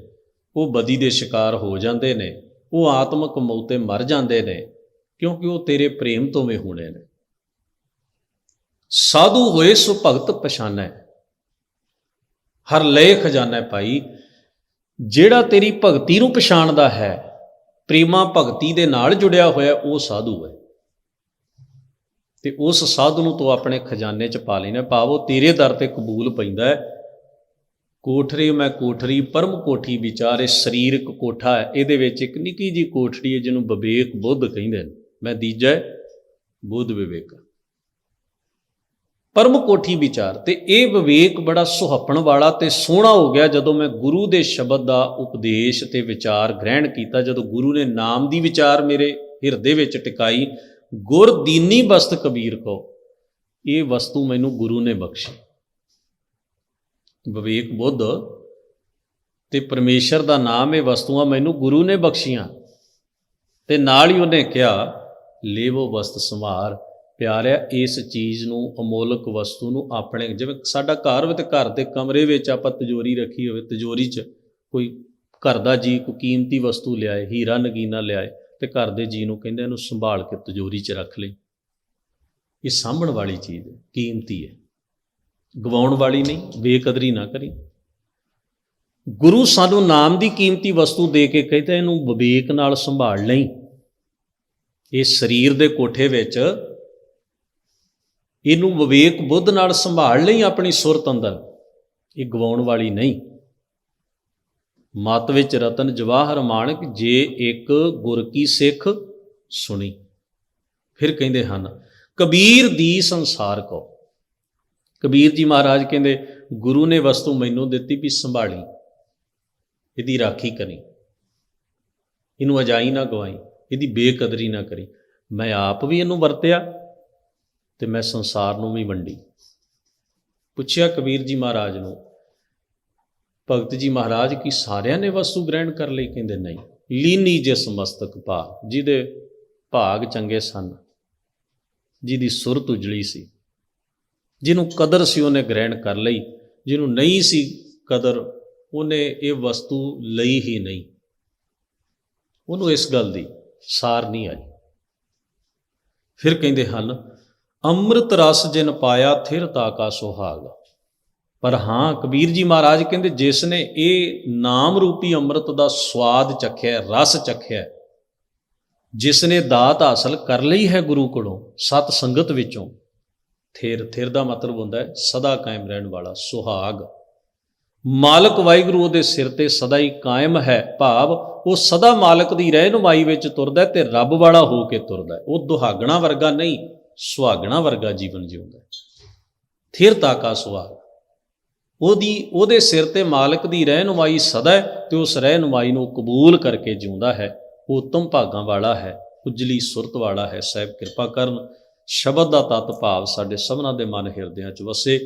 ਉਹ ਬਦੀ ਦੇ ਸ਼ਿਕਾਰ ਹੋ ਜਾਂਦੇ ਨੇ, ਉਹ ਆਤਮਕ ਮੌਤੇ ਮਰ ਜਾਂਦੇ ਨੇ, ਕਿਉਂਕਿ ਉਹ ਤੇਰੇ ਪ੍ਰੇਮ ਤੋਂ ਵਿਹੂਣੇ ਨੇ। ਸਾਧੂ ਹੋਏ ਸੋ ਭਗਤ ਪਛਾਨੈ, ਹਰ ਲਏ ਖਜ਼ਾਨਾ ਪਾਈ। ਜਿਹੜਾ ਤੇਰੀ ਭਗਤੀ ਨੂੰ ਪਛਾਣਦਾ ਹੈ, ਪ੍ਰੇਮਾ ਭਗਤੀ ਦੇ ਨਾਲ ਜੁੜਿਆ ਹੋਇਆ, ਉਹ ਸਾਧੂ ਹੈ। ਤੇ ਉਸ ਸਾਧੂ ਨੂੰ ਤੂੰ ਆਪਣੇ ਖਜ਼ਾਨੇ 'ਚ ਪਾ ਲੈਣਾ, ਭਾਵ ਉਹ ਤੇਰੇ ਦਰ ਤੇ ਕਬੂਲ ਪੈਂਦਾ ਹੈ। ਕੋਠਰੀ ਮੈਂ ਕੋਠਰੀ ਪਰਮ ਕੋਠੀ ਵਿਚਾਰੇ, ਸਰੀਰਕ ਕੋਠਾ ਹੈ, ਇਹਦੇ ਵਿੱਚ ਇੱਕ ਨਿੱਕੀ ਜਿਹੀ ਕੋਠੜੀ ਹੈ ਜਿਹਨੂੰ ਵਿਵੇਕ ਬੁੱਧ ਕਹਿੰਦੇ ਨੇ। ਮੈਂ ਦੀਜੈ ਬੁੱਧ ਵਿਵੇਕ, ਪਰਮ ਕੋਠੀ ਵਿਚਾਰ। ਤੇ ਇਹ ਵਿਵੇਕ ਬੜਾ ਸੁਹੱਪਣ ਵਾਲਾ ਤੇ ਸੋਹਣਾ ਹੋ ਗਿਆ ਜਦੋਂ ਮੈਂ ਗੁਰੂ ਦੇ ਸ਼ਬਦ ਦਾ ਉਪਦੇਸ਼ ਤੇ ਵਿਚਾਰ ਗ੍ਰਹਿਣ ਕੀਤਾ। ਜਦੋਂ ਗੁਰੂ ਨੇ ਨਾਮ ਦੀ ਵਿਚਾਰ ਮੇਰੇ ਹਿਰਦੇ ਵਿੱਚ ਟਿਕਾਈ, ਗੁਰ ਦੀਨੀ ਬਸਤ ਕਬੀਰ ਕੋ, ਇਹ ਵਸਤੂ ਮੈਨੂੰ ਗੁਰੂ ਨੇ ਬਖਸ਼ੀ। ਵਿਵੇਕ ਬੁੱਧ ਤੇ ਪਰਮੇਸ਼ਰ ਦਾ ਨਾਮ, ਇਹ ਵਸਤੂਆਂ ਮੈਨੂੰ ਗੁਰੂ ਨੇ ਬਖਸ਼ੀਆਂ। ਤੇ ਨਾਲ ਹੀ ਉਹਨੇ ਕਿਹਾ, ਲੇਵੋ ਵਸਤ ਸੰਭਾਰ। ਪਿਆਰਿਆ, ਇਸ ਚੀਜ਼ ਨੂੰ, ਅਮੋਲਕ ਵਸਤੂ ਨੂੰ ਆਪਣੇ, ਜਿਵੇਂ ਸਾਡਾ ਘਰ ਹੋਵੇ ਤੇ ਘਰ ਦੇ ਕਮਰੇ ਵਿੱਚ ਆਪਾਂ ਤਿਜੋਰੀ ਰੱਖੀ ਹੋਵੇ, ਤਿਜੋਰੀ 'ਚ ਕੋਈ ਘਰ ਦਾ ਜੀ ਕੋਈ ਕੀਮਤੀ ਵਸਤੂ ਲਿਆਏ, ਹੀਰਾ ਨਗੀਨਾ ਲਿਆਏ, ਤੇ ਘਰ ਦੇ ਜੀ ਨੂੰ ਕਹਿੰਦੇ ਇਹਨੂੰ ਸੰਭਾਲ ਕੇ ਤਿਜੋਰੀ 'ਚ ਰੱਖ ਲਈ। ਇਹ ਸਾਂਭਣ ਵਾਲੀ ਚੀਜ਼ ਹੈ, ਕੀਮਤੀ ਹੈ, ਗਵਾਉਣ ਵਾਲੀ ਨਹੀਂ, ਬੇਕਦਰੀ ਨਾ ਕਰੀ। ਗੁਰੂ ਸਾਨੂੰ ਨਾਮ ਦੀ ਕੀਮਤੀ ਵਸਤੂ ਦੇ ਕੇ ਕਹਿੰਦਾ, ਇਹਨੂੰ ਵਿਵੇਕ ਨਾਲ ਸੰਭਾਲ ਲਈ। ਇਹ ਸਰੀਰ ਦੇ ਕੋਠੇ ਵਿੱਚ ਇਹਨੂੰ ਵਿਵੇਕ ਬੁੱਧ ਨਾਲ ਸੰਭਾਲ ਲਈ, ਆਪਣੀ ਸੁਰਤ ਅੰਦਰ, ਇਹ ਗਵਾਉਣ ਵਾਲੀ ਨਹੀਂ। ਮਤ ਵਿੱਚ ਰਤਨ ਜਵਾਹਰ ਮਾਣਕ, ਜੇ ਇੱਕ ਗੁਰ ਕੀ ਸਿੱਖ ਸੁਣੀ। ਫਿਰ ਕਹਿੰਦੇ ਹਨ, ਕਬੀਰ ਦੀ ਸੰਸਾਰ ਕੋ। ਕਬੀਰ ਜੀ ਮਹਾਰਾਜ ਕਹਿੰਦੇ, ਗੁਰੂ ਨੇ ਵਸਤੂ ਮੈਨੂੰ ਦਿੱਤੀ ਵੀ ਸੰਭਾਲੀ, ਇਹਦੀ ਰਾਖੀ ਕਰੀ, ਇਹਨੂੰ ਅਜਾਈ ਨਾ ਗਵਾਈ, ਇਹਦੀ ਬੇਕਦਰੀ ਨਾ ਕਰੀ। ਮੈਂ ਆਪ ਵੀ ਇਹਨੂੰ ਵਰਤਿਆ ਤੇ ਮੈਂ ਸੰਸਾਰ ਨੂੰ ਵੀ ਵੰਡੀ। ਪੁੱਛਿਆ ਕਬੀਰ ਜੀ ਮਹਾਰਾਜ ਨੂੰ, ਭਗਤ ਜੀ ਮਹਾਰਾਜ ਕੀ ਸਾਰਿਆਂ ਨੇ ਵਸਤੂ ਗ੍ਰਹਿਣ ਕਰ ਲਈ? ਕਹਿੰਦੇ ਨਹੀਂ। ਲੀਨੀ ਜਿਸ ਮਸਤਕ ਭਾਗ, ਜਿਹਦੇ ਭਾਗ ਚੰਗੇ ਸਨ, ਜਿਹਦੀ ਸੁਰਤ ਉਜਲੀ ਸੀ, ਜਿਹਨੂੰ ਕਦਰ ਸੀ, ਉਹਨੇ ਗ੍ਰਹਿਣ ਕਰ ਲਈ। ਜਿਹਨੂੰ ਨਹੀਂ ਸੀ ਕਦਰ, ਉਹਨੇ ਇਹ ਵਸਤੂ ਲਈ ਹੀ ਨਹੀਂ, ਉਹਨੂੰ ਇਸ ਗੱਲ ਦੀ ਸਾਰ ਨਹੀਂ ਆਈ। ਫਿਰ ਕਹਿੰਦੇ ਹਨ, ਅੰਮ੍ਰਿਤ ਰਸ ਜਿਨ ਪਾਇਆ ਥਿਰ ਤਾਕਾ ਸੁਹਾਗ। ਪਰ ਹਾਂ, ਕਬੀਰ ਜੀ ਮਹਾਰਾਜ ਕਹਿੰਦੇ, ਜਿਸ ਨੇ ਇਹ ਨਾਮ ਰੂਪੀ ਅੰਮ੍ਰਿਤ ਦਾ ਸਵਾਦ ਚੱਖਿਆ, ਰਸ ਚੱਖਿਆ, ਜਿਸ ਨੇ ਦਾਤ ਹਾਸਲ ਕਰ ਲਈ ਹੈ ਗੁਰੂ ਕੋਲੋਂ, ਸਤ ਸੰਗਤ ਵਿੱਚੋਂ, ਥਿਰ ਦਾ ਮਤਲਬ ਹੁੰਦਾ ਹੈ ਸਦਾ ਕਾਇਮ ਰਹਿਣ ਵਾਲਾ, ਸੁਹਾਗ। ਮਾਲਕ ਵਾਹਿਗੁਰੂ ਉਹਦੇ ਸਿਰ ਤੇ ਸਦਾ ਹੀ ਕਾਇਮ ਹੈ, ਭਾਵ ਉਹ ਸਦਾ ਮਾਲਕ ਦੀ ਰਹਿਨੁਮਾਈ ਵਿੱਚ ਤੁਰਦਾ ਤੇ ਰੱਬ ਵਾਲਾ ਹੋ ਕੇ ਤੁਰਦਾ। ਉਹ ਦੁਹਾਗਣਾ ਵਰਗਾ ਨਹੀਂ, ਸੁਹਾਗਣਾ ਵਰਗਾ ਜੀਵਨ ਜਿਉਂਦਾ। ਥਿਰਤਾ ਕਾ ਸੁਹਾਗ, ਉਹਦੇ ਸਿਰ ਤੇ ਮਾਲਕ ਦੀ ਰਹਿਨੁਮਾਈ ਸਦਾ ਹੈ ਤੇ ਉਸ ਰਹਿਨੁਮਾਈ ਨੂੰ ਕਬੂਲ ਕਰਕੇ ਜਿਉਂਦਾ ਹੈ। ਉਹ ਉੱਤਮ ਭਾਗਾਂ ਵਾਲਾ ਹੈ, ਉਜਲੀ ਸੁਰਤ ਵਾਲਾ ਹੈ। ਸਾਹਿਬ ਕਿਰਪਾ ਕਰਨ, ਸ਼ਬਦ ਦਾ ਤੱਤ ਭਾਵ ਸਾਡੇ ਸਭਨਾਂ ਦੇ ਮਨ ਹਿਰਦਿਆਂ 'ਚ ਵਸੇ।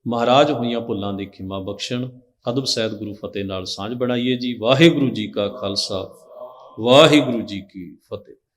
ਮਹਾਰਾਜ ਹੋਈਆਂ ਭੁੱਲਾਂ ਦੀ ਖਿਮਾ ਬਖਸ਼ਣ। ਅਦਬ ਸਹਿਤ ਗੁਰੂ ਫਤਿਹ ਨਾਲ ਸਾਂਝ ਬਣਾਈਏ ਜੀ। ਵਾਹਿਗੁਰੂ ਜੀ ਕਾ ਖਾਲਸਾ, ਵਾਹਿਗੁਰੂ ਜੀ ਕੀ ਫਤਿਹ।